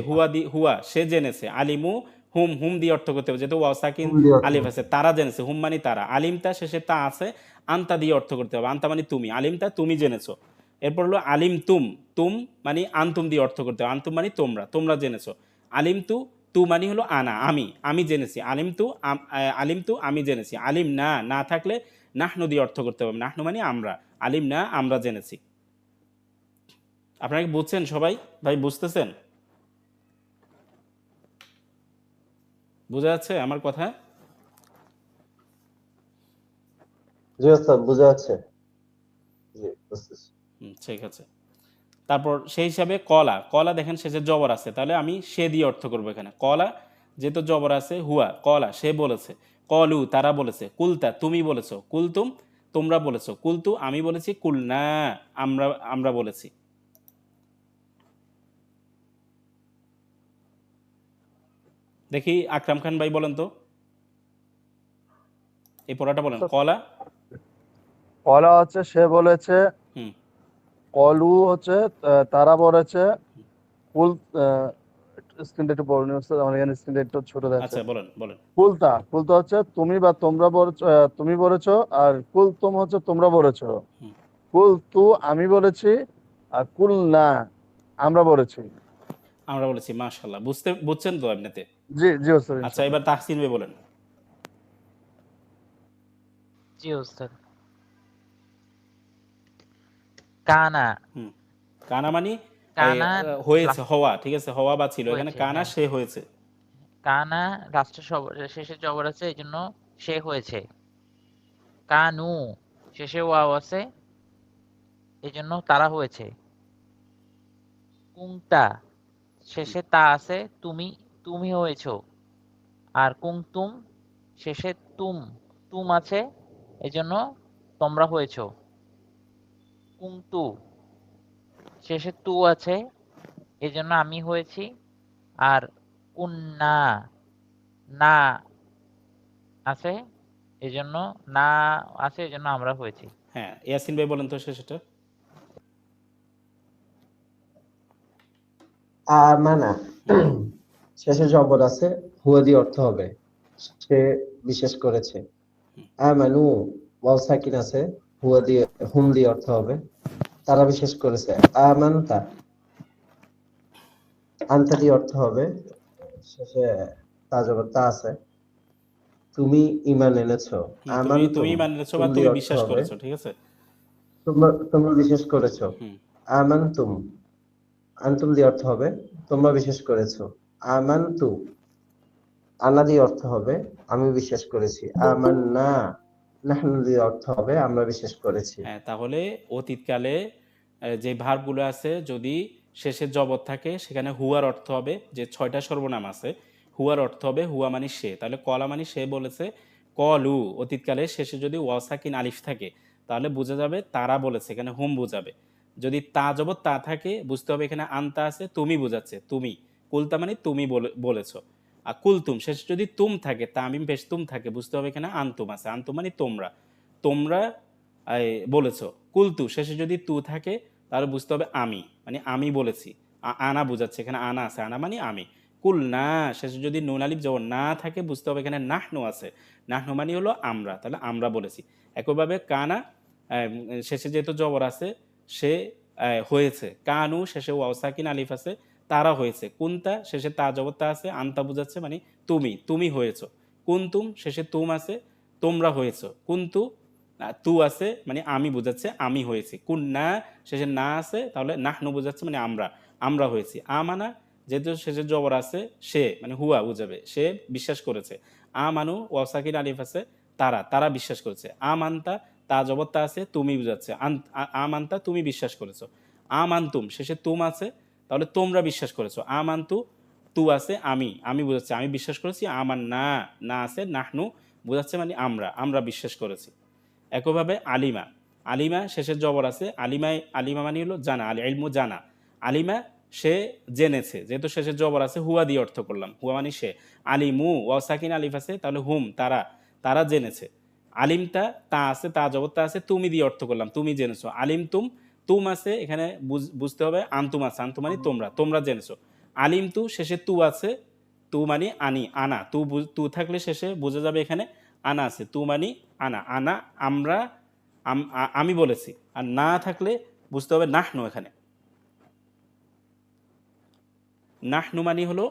হুয়া সে জেনেছে, আলিমু হুম দিয়ে অর্থ করতে হবে যেহেতু ওয়াও সাকিন হুম দিয়ে অর্থ আলিফ করতে আছে, তারা জেনেছে, হুম মানে তারা। আলিমতা শেষে তা আছে, আনতা দিয়ে অর্থ করতে হবে, আনতা মানে তুমি, আলিমতা তুমি জেনেছো। এরপর হলো আলিম তুম মানে আনতুম দিয়ে অর্থ করতে হবে, আনতুম মানে তোমরা জেনেছো। আলিম তু মানে হলো আনা আমি জেনেছি, আলিম তু আমি জেনেছি। আলিম না থাকলে নাহনু দিয়ে অর্থ করতে হবে, নাহনু মানে আমরা, আলিম না আমরা জেনেছি। আপনারা কি বুঝছেন সবাই? ভাই বুঝতেছেন? বোঝা যাচ্ছে আমার কথা? জি ওস্তাদ, বোঝা যাচ্ছে। জি, বুঝতেছি। ঠিক আছে। তারপর সেই হিসাবে কলা, কলা দেখেন শেষে জবর আছে, তাহলে আমি সে দিয়ে অর্থ করবো এখানে। কলা যেহেতু জবর আছে, হুয়া কলা সে বলেছে, কলু তারা বলেছে, কুলতা তুমি বলেছো, কুলতুম তোমরা বলেছো, কুলতু আমি বলেছি, কুলনা আমরা আমরা বলেছি। দেখি আকরাম খান ভাই বলেন তো, এই পড়াটা বলেন। কলা কলা হচ্ছে সে বলেছে, হুম কলু হচ্ছে তারা বলেছে, কুল স্ক্রিনটা একটু বড় নিয়ে আসতে, আমার এখানে স্ক্রিনটা একটু ছোট দেখাচ্ছে। আচ্ছা বলেন বলেন। কুলতা হচ্ছে তুমি বা তোমরা বলেছো, তুমি বলেছো, আর কুলতুম হচ্ছে তোমরা বলেছো। হুম, কুলতু আমি বলেছি, আর কুল না আমরা বলেছি। আমরা বলেছি। মাশাআল্লাহ, বুঝছেন তো এমনিতে? জি জি ওস্তাদ, আচ্ছা ইনশাল্লাহ। এবার তাহসিন ভাই বলেন। জি ওস্তাদ। কানা, হুম কানা মানে এই, কানা হয়েছে লাস্ট হওয়া, ঠিক আছে, হওয়া বা ছিল, এখানে হয়েছে, কানা হ্যাঁ। সে হয়েছে। কানা লাস্টে শেষে জবর আছে, এই জন্য সে হয়েছে। কানু শেষে ওয়াও আছে, এই জন্য তারা হয়েছে। কুংতা শেষে তা আছে, তুমি তুমি হয়েছো। আর কুংতুম শেষে তুম আছে, এই জন্য তোমরা হয়েছো। কুংতু শেষে তু আছে, এই জন্য আমি হয়েছি। আর কুন্না না আছে, এই জন্য না আছে, এই জন্য আমরা হয়েছি। হ্যাঁ, ইয়াসিন ভাই বলেন তো শেষটা। আমানা, শেষে জবর আছে, হুয়া দিয়ে অর্থ হবে সে বিশেষ করেছে। আমানু, ওয়াও সাকিন আছে, হুয়া দিয়ে হুম দিয়ে অর্থ হবে তারা বিশেষ করেছে। আমানতা, আনতা দিয়ে অর্থ হবে শেষে তা জবর তা আছে, তুমি ঈমান এনেছো। তুমি আমানতুম, তুমি মানেছো বা তুম দিয়ে তুমি অর্থ বিশ্বাস হবে করেছো, ঠিক আছে। তোমরা তোমরা বিশেষ করেছো। হুম আমানতুম, আনতুম দিয়ে অর্থ হবে তোমরা বিশেষ করেছো। আমানতু, আনা দিয়ে অর্থ হবে আমি বিশ্বাস করেছি। আমান্না, নাহনু দিয়ে অর্থ হবে আমরা বিশ্বাস করেছি। হ্যাঁ, তাহলে অতীতকালে যে ভার্বগুলো আছে যদি শেষে জবর থাকে, সেখানে হুয়ার অর্থ হবে, যে 6টা সর্বনাম আছে হুয়ার অর্থ হবে হুয়া মানে সে, তাহলে কলা মানে সে বলেছে। কলু অতীতকালে শেষে যদি ওয়াসাকিন আলিফ থাকে তাহলে বোঝা যাবে তারা বলেছে, এখানে হুম বোঝাবে। যদি তা জবর তা থাকে বুঝতে হবে এখানে আনতা আছে, তুমি বোঝাচ্ছে তুমি। কুলতা মানে তুমি বলেছো। আর কুলতুম শেষে যদি তুম থাকে, তামিম পেশ তুম থাকে, বুঝতে হবে এখানে আনতুম আছে, আনতুম মানে তোমরা। তোমরা বলেছো। কুলতু শেষে যদি তু থাকে তাহলে বুঝতে হবে আমি, মানে আমি বলেছি। আনা বোঝাচ্ছে, এখানে আনা আছে, আনা মানে আমি। কুল না শেষে যদি নুন আলিফ জবর না থাকে বুঝতে হবে এখানে নাহনু আছে, নাহনু মানে হলো আমরা, তাহলে আমরা বলেছি। একইভাবে কানা শেষে যেহেতু জবর আছে সে হয়েছে। কানু শেষে ওয়াও সাকিন আলিফ আছে, তারা হয়েছে। কুন্তা শেষে তা জবর তা আছে, আনতা বোঝাচ্ছে মানে তুমি, তুমি হয়েছো। কুন্তুম শেষে তুম আছে, তোমরা হয়েছো। কুন্তু তু আছে মানে আমি বোঝাচ্ছে আমি হয়েছি। কুন্না শেষে না আছে, তাহলে নাহনু বোঝাচ্ছে মানে আমরা, আমরা হয়েছি। আমানা যেহেতু শেষে জবর আছে সে মানে হুয়া বোঝাবে, সে বিশ্বাস করেছে। আমানু ওয়াসাকিন আলিফ আছে, তারা তারা বিশ্বাস করেছে। আমান্তা তা জবর তা আছে, তুমি বোঝাচ্ছে। আমান্তা তুমি বিশ্বাস করেছো। আমান্তুম শেষে তুম আছে, তাহলে তোমরা বিশ্বাস করেছো। আমান্তু তু আছে আমি, আমি বোঝাচ্ছে আমি বিশ্বাস করেছি। আমার না না আছে, নাহনু বোঝাচ্ছে মানে আমরা, আমরা বিশ্বাস করেছি। একইভাবে আলিমা, আলিমা শেষের জবর আছে, আলিমায় আলিমা মানে হলো জানা, আল ইলমু জানা। আলিমা সে জেনেছে, যেহেতু শেষের জবর আছে হুয়া দিয়ে অর্থ করলাম, হুয়া মানে সে। আলিমু ওয়াসাকিন আলিফ আছে, তাহলে হুম তারা, তারা জেনেছে। আলিমটা তা আছে, তা জবর তা আছে, তুমি দিয়ে অর্থ করলাম, তুমি জেনেছো। আলিম তুম আছে, এখানে বুঝতে হবে আন্তুম আছে, আন্তুম মানে তোমরা, তোমরা জেনেছো। আলিম শেষে তু আছে, তু মানে আনি আনা, তু থাকলে শেষে বোঝা যাবে এখানে আনা আছে, তু মানে আনা, আনা আমরা, আমি বলেছি। আর না থাকলে বুঝতে হবে নাহনু, এখানে নাহনু মানে হলো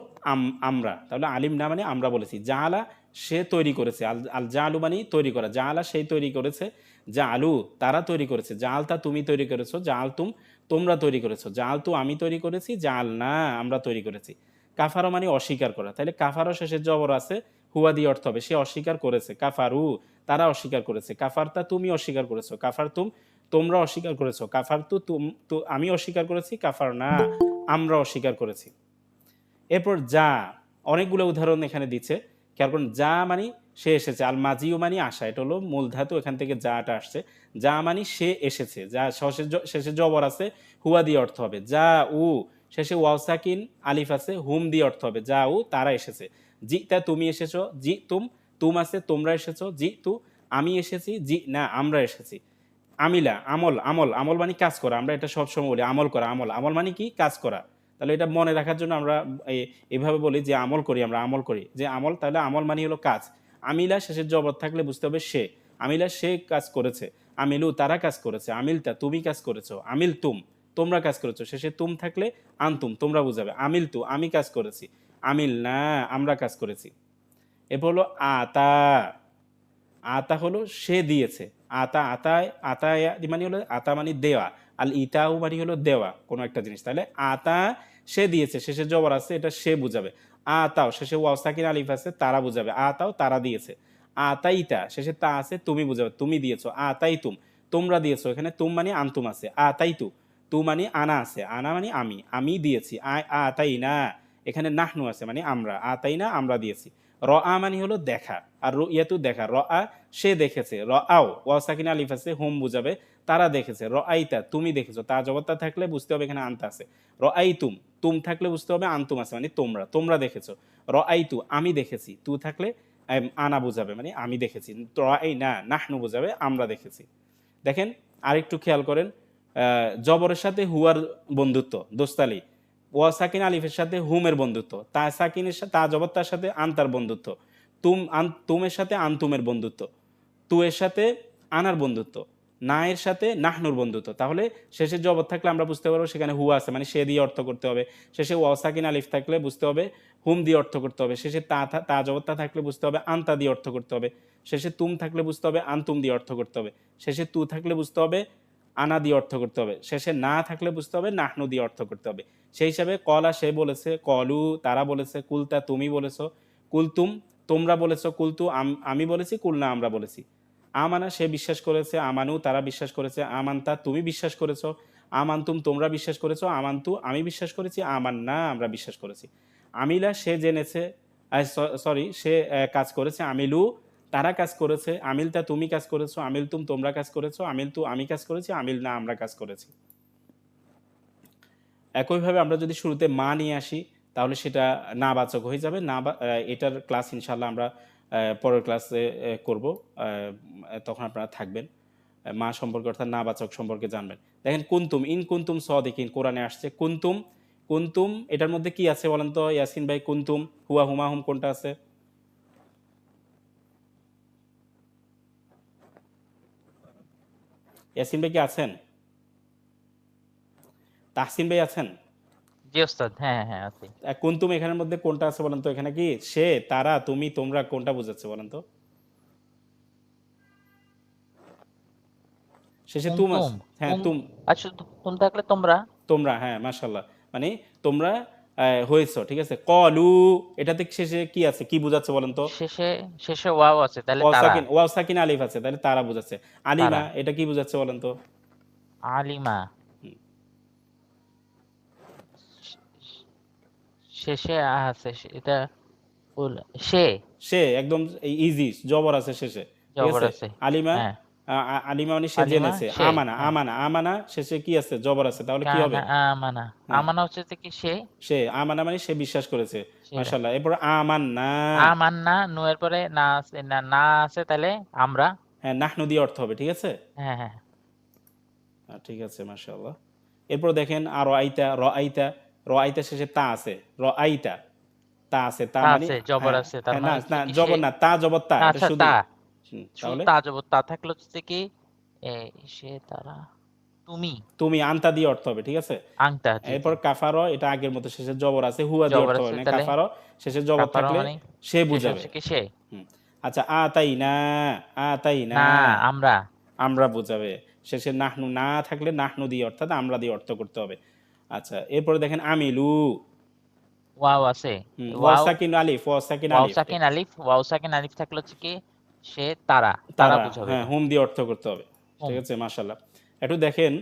আমরা, তাহলে আলিম না মানে আমরা বলেছি। জাআলা সে তৈরি করেছে, আল আল জাআলু মানে তৈরি করা, জাআলা সেই তৈরি করেছে। জাআলু তারা তৈরি করেছে। জাআলতা তুমি তৈরি করেছো। জাআলতুম তোমরা তৈরি করেছো, জাল তু আমি তৈরি করেছি, জাল না আমরা তৈরি করেছি। কাফারো মানে অস্বীকার করা, তাহলে কাফারও শেষের জবর আছে, হুয়া দিয়ে অর্থ হবে সে অস্বীকার করেছে, কাফারু তারা অস্বীকার করেছে, কাফারতা তুমি অস্বীকার করেছো, কাফার তুম তোমরা অস্বীকার করেছো, কাফার তু আমি অস্বীকার করেছি, কাফার না আমরা অস্বীকার করেছি। এরপর যা, অনেকগুলো উদাহরণ এখানে দিচ্ছে, কারণ যা মানে সে এসেছে, আল মাজিও মানে আসা, এটা হলো মূল ধাতু, এখান থেকে যাটা আসছে। যা মানে সে এসেছে, যা শেষে জবর আছে, হুয়া দিয়ে অর্থ হবে। যা উ শেষে ওয়াও সাকিন আলিফ আছে, হুম দিয়ে অর্থ হবে যা উ তারা এসেছে। জি তা তুমি এসেছো, জি তুম আছে তোমরা এসেছো, জি তু আমি এসেছি, জি না আমরা এসেছি। আমিলা আমল, আমল আমল মানে কাজ করা, আমরা এটা সবসময় বলি আমল করা, আমল আমল মানে কি কাজ করা। তাহলে এটা মনে রাখার জন্য আমরা এইভাবে বলি যে আমল করি, আমরা আমল করি যে আমল, তাহলে আমল মানে হলো কাজ। আমিলা শেষের জবর থাকলে বুঝতে হবে সে, আমিলা সে কাজ করেছে, আমিলু তারা কাজ করেছে, আমিলতা তুমি কাজ করেছো, আমিল তুম তোমরা কাজ করেছো, শেষে তুম থাকলে আনতুম তোমরা বুঝাবে, আমিল তু আমি কাজ করেছি, আমিল না আমরা কাজ করেছি। এরপর হলো আতা, আতা হলো সে দিয়েছে, আতা আতায় আতায় মানে হলো আতা মানে দেওয়া, আল ইতাউ মানে হলো দেওয়া কোনো একটা জিনিস, তাহলে আতা সে দিয়েছে শেষে জবর আছে এটা সে বুঝাবে, আতাও শেষে ওয়াও সাকিন আলিফ আছে তারা বুঝাবে, আতাও তারা দিয়েছে, আতাইতা শেষে তা আছে তুমি বুঝাবে তুমি দিয়েছো, আতাই তুম তোমরা দিয়েছো, এখানে তুম মানে আনতুম আছে, আতাই তু মানে আনা আছে, আনা মানে আমি দিয়েছি, আতাই না এখানে নাহনু আছে মানে আমরা, আতাই না আমরা দিয়েছি। র আ মানে হলো দেখা, আর ইয়াতু দেখা, র আ সে দেখেছে, র আও ওয়াও সাকিন আলিফ আছে হোম বুঝাবে তারা দেখেছে, র আইতা তুমি দেখেছো, তা জবরতা থাকলে বুঝতে হবে এখানে আনতা আছে, র আই তুম থাকলে বুঝতে হবে আনতুম আছে মানে তোমরা দেখেছো, র আই আমি দেখেছি, তু থাকলে আনা বুঝাবে মানে আমি দেখেছি, র আই না নাহনু বুঝাবে আমরা দেখেছি। দেখেন আরেকটু খেয়াল করেন, জবরের সাথে হুয়ার বন্ধুত্ব দোস্তালি, ওয়া সাকিন আলিফের সাথে হুমের বন্ধুত্ব, তা সাকিনের সাথে তা জবরতার সাথে আনতার বন্ধুত্ব, তুমের সাথে আনতুমের বন্ধুত্ব, তু এর সাথে আনার বন্ধুত্ব, না এর সাথে নাহনুর বন্ধুত্ব। তাহলে শেষে জবর থাকলে আমরা বুঝতে পারবো সেখানে হুয়া আছে মানে সে দিয়ে অর্থ করতে হবে, শেষে ওয়া সাকিন আলিফ থাকলে বুঝতে হবে হুম দিয়ে অর্থ করতে হবে, শেষে তা জবরতা থাকলে বুঝতে হবে আনতা দিয়ে অর্থ করতে হবে, শেষে তুম থাকলে বুঝতে হবে আনতুম দিয়ে অর্থ করতে হবে, শেষে তু থাকলে বুঝতে হবে আনা দিয়ে অর্থ করতে হবে, শেষে না থাকলে বুঝতে হবে নাহনু দিয়ে অর্থ করতে হবে। সেই হিসাবে কলা সে বলেছে, কলু তারা বলেছে, কুলতা তুমি বলেছো, কুলতুম তোমরা বলেছো, কুলতু আমি বলেছি, কুলনা আমরা বলেছি। আমানা সে বিশ্বাস করেছে, আমানু তারা বিশ্বাস করেছে, আমান্তা তুমি বিশ্বাস করেছো, আমান্তুম তোমরা বিশ্বাস করেছো, আমান্তু আমি বিশ্বাস করেছি, আমান্না আমরা বিশ্বাস করেছি। আমিলা সে জেনেছে, সরি সে কাজ করেছে, আমিলু তারা কাজ করেছে, আমিলতা তুমি কাজ করেছো, আমিলতুম তোমরা কাজ করেছো, আমিলতু আমি কাজ করেছি, আমিল না আমরা কাজ করেছি। একইভাবে আমরা যদি শুরুতে মা নিয়ে আসি তাহলে সেটা না বাচক হয়ে যাবে, এটার ক্লাস ইনশাল্লাহ আমরা পরের ক্লাসে করব, তখন আপনারা থাকবেন, মা সম্পর্কে অর্থাৎ না বাচক সম্পর্কে জানবেন। দেখেন কুন্তুম ইন কুন্তুম সদিকিন কোরআনে আসছে, কুন্তুম কুন্তুম এটার মধ্যে কি আছে বলেন তো ইয়াসিন ভাই, কুন্তুম হুয়া হুমা হুম কোনটা আছে? ইয়াসিন ভাই কি আছেন? তাহসিন ভাই আছেন? জি ওস্তাদ, হ্যাঁ হ্যাঁ আছি। কুন্তুম এখানের মধ্যে কোনটা আছে বলেন তো? এখানে কি সে তারা তুমি তোমরা কোনটা বোঝাচ্ছে বলেন তো? শেষে তুম আছে, কুমতুম, হ্যাঁ তুম, আচ্ছা তুম থাকলে তোমরা, তোমরা হ্যাঁ মাশাআল্লাহ, মানে তোমরা হয়েছো, ঠিক আছে। কলু এটাতে শেষে কি আছে, কি বোঝাচ্ছে বলেন তো? শেষে শেষে ওয়াও আছে তাহলে তারা, ওয়াও সাকিন আলিফ আছে তাহলে তারা বোঝাচ্ছে। তারা। আলিমা এটা কি বোঝাচ্ছে বলেন তো? আলিমা হুম, শেষে আছে এটা সে সে একদম ইজি জবর আছে শেষে, ঠিক জবর আছে। আছে। আলিমা হ্যাঁ আলিমা মানে সে আলিমা জেনেছে, সে, আমানা হ্যাঁ আমানা আমানা শেষে কি আছে জবর আছে, তাহলে কি হবে? কানা আমানা, হ্যাঁ আমানা হচ্ছে যে কি সে, সে, আমানা মানে সে বিশ্বাস করেছে, সেটা মাশাআল্লাহ। এরপর আমান্না, আমান্না নুয়ের পরে না আছে, না না আছে তাহলে আমরা, হ্যাঁ নাহনু দিয়ে অর্থ হবে, ঠিক আছে। হ্যাঁ হ্যাঁ ঠিক আছে মাশাআল্লাহ। এরপর দেখেন আর আইতা র আইতা শেষে তা আছে, র আইতা তা আছে, তা তা মানে আছে জবর হ্যাঁ আছে তার হ্যাঁ না মানে হচ্ছে না কি সে, জবর না, তা জবর তা, এটা আচ্ছা শুধু তা শুধু তাহলে তা জবর তা থাকলে হচ্ছে কি সে তারা তুমি, তুমি আনতা দিয়ে অর্থ হবে, ঠিক আছে। আংটা, জি জি এরপর কাফারো এটা আগের মতো শেষে জবর আছে, হুয়া দিয়ে জবর অর্থ হবে আছে না, তাহলে কাফারো শেষে জবর কাপারো থাকলে মানে সে শেষে বুঝাবে। হচ্ছে কি সে, হুম। আচ্ছা আতাই না না আমরা, আমরা বুঝাবে। শেষে নাহনু না থাকলে নাহনু দিয়ে অর্থাৎ আমরা দিয়ে অর্থ করতে হবে। আচ্ছা, এরপরে দেখেন আমিলু, ওয়াও আছে। ওয়াও ওয়াও সাকিন আলিফ, ওয়াও সাকিন ওয়াও আলিফ, সাকিন আলিফ, ওয়াও সাকিন আলিফ থাকলে হচ্ছে কি সে তারা তারা, বুঝাবে হ্যাঁ এটা। হুম দিয়ে অর্থ করতে হবে। হুম। ঠিক আছে, মাশাআল্লাহ। একটু দেখেন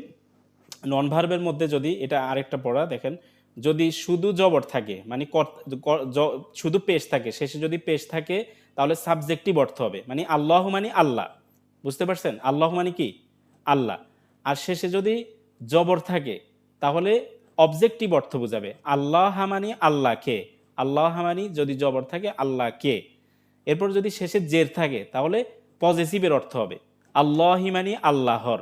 নন ভার্বের মধ্যে যদি এটা আরেকটা পড়া দেখেন, যদি শুধু জবর থাকে মানে শুধু পেশ থাকে, শেষে যদি পেশ থাকে তাহলে সাবজেক্টিভ অর্থ হবে, মানে আল্লাহ মানে আল্লাহ, বুঝতে পারছেন? আল্লাহ মানে কি আল্লাহ। আর শেষে যদি জবর থাকে তাহলে অবজেক্টিভ অর্থ বোঝাবে, আল্লাহ মানে আল্লাহকে, আল্লাহ মানে যদি জবর থাকে আল্লাহকে। এরপর যদি শেষে জের থাকে তাহলে পজেসিভের অর্থ হবে, আল্লাহি মানে আল্লাহর।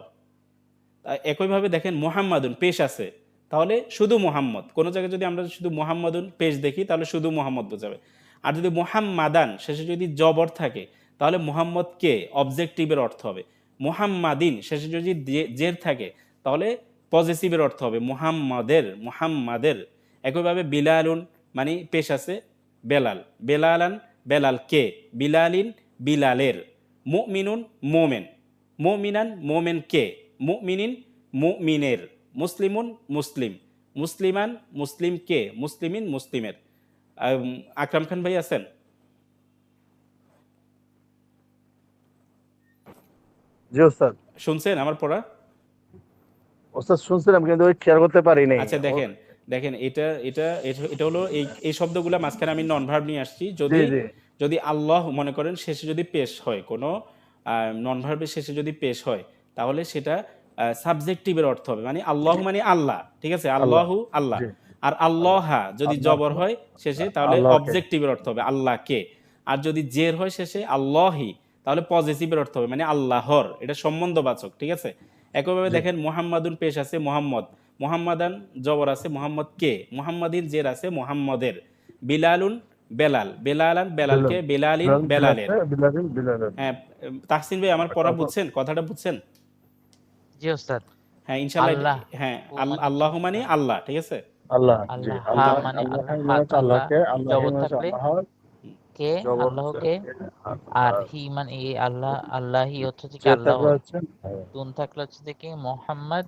একইভাবে দেখেন মোহাম্মদুন পেশ আছে, তাহলে শুধু মোহাম্মদ, কোনো জায়গায় যদি আমরা শুধু মোহাম্মদুন পেশ দেখি তাহলে শুধু মোহাম্মদ বোঝাবে। আর যদি মোহাম্মাদান শেষে যদি জবর থাকে তাহলে মোহাম্মদকে অবজেক্টিভের অর্থ হবে। মোহাম্মাদিন শেষে যদি জের থাকে তাহলে পজেসিভের অর্থ হবে মোহাম্মদের, মোহাম্মাদের। একইভাবে বিলালুন মানে পেশ আছে বেলাল, বেলালান বেলালকে, বিলালিন বিলালের, মুমিনুন মোমেন, মুমিনান মোমেনকে, মুমিনিন মুমিনের, মুসলিমুন মুসলিম, মুসলিমান মুসলিমকে, মুসলিমিন মুসলিমের। আকরাম খান ভাই আছেন? জি ওস্তাদ। শুনছেন আমার পড়া? ওস্তাদ শুনছিলাম কিন্তু ওই খেয়াল করতে পারি নাই। আচ্ছা দেখেন, দেখেন এটা এটা এটা- এটা হলো এই শব্দগুলো মাঝখানে আমি নন ভার্ব নিয়ে আসছি। জি যদি জি যদি আল্লাহ মনে করেন শেষে যদি পেশ হয়, কোনো নন ভার্বের শেষে যদি পেশ হয় তাহলে সেটা সাবজেক্টিভের অর্থ হবে, মানে আল্লাহ মানে আল্লাহ, ঠিক আছে, আল্লাহ। আল্লাহু আল্লাহ। জি আর আল্লাহ। আল্লাহা যদি আল্লাহ জবর হয় শেষে তাহলে আল্লাহকে। অবজেক্টিভের অর্থ হবে আল্লাহকে। আর যদি জের হয় শেষে আল্লাহি তাহলে পজিটিভের অর্থ হবে মানে আল্লাহর, এটা সম্বন্ধবাচক, ঠিক আছে। একইভাবে জি দেখেন মোহাম্মদুন পেশ আছে মোহাম্মদ, মোহাম্মদান জবর আছে মোহাম্মদ কে, মোহাম্মদিন জের আছে মোহাম্মদের, বিলালুন বেলাল, বেলালান বেলালকে, বিলাল। বেলালিন বিলাল বেলালের। বিলালকে বিলালিন বিলালের। হ্যাঁ, তাহসিন ভাই আমার পড়া তারপর বুঝছেন, কথাটা বুঝছেন? জি ওস্তাদ। হ্যাঁ ইনশাল্লাহ আল্লাহ হ্যাঁ হু মানে আল্লাহ কি মানে আল্লাহ, ঠিক আছে। আল্লাহ। জি আল্লাহ, হা আল্লাহ মানে আল্লাহ আল্লাহ, মানে হচ্ছে আল্লাহ আল্লাহকে, আল্লাহ জবর মানে হচ্ছে থাকলে আল্লাহর, কে, জবর হচ্ছে আল্লাহকে। কে, আর আর আর হি মানে এই আল্লাহ, আল্লাহি হচ্ছে যে কি যে থাকলে আল্লাহর। হচ্ছে হ্যাঁ, তুন থাকলে হচ্ছে যে কি মোহাম্মদ,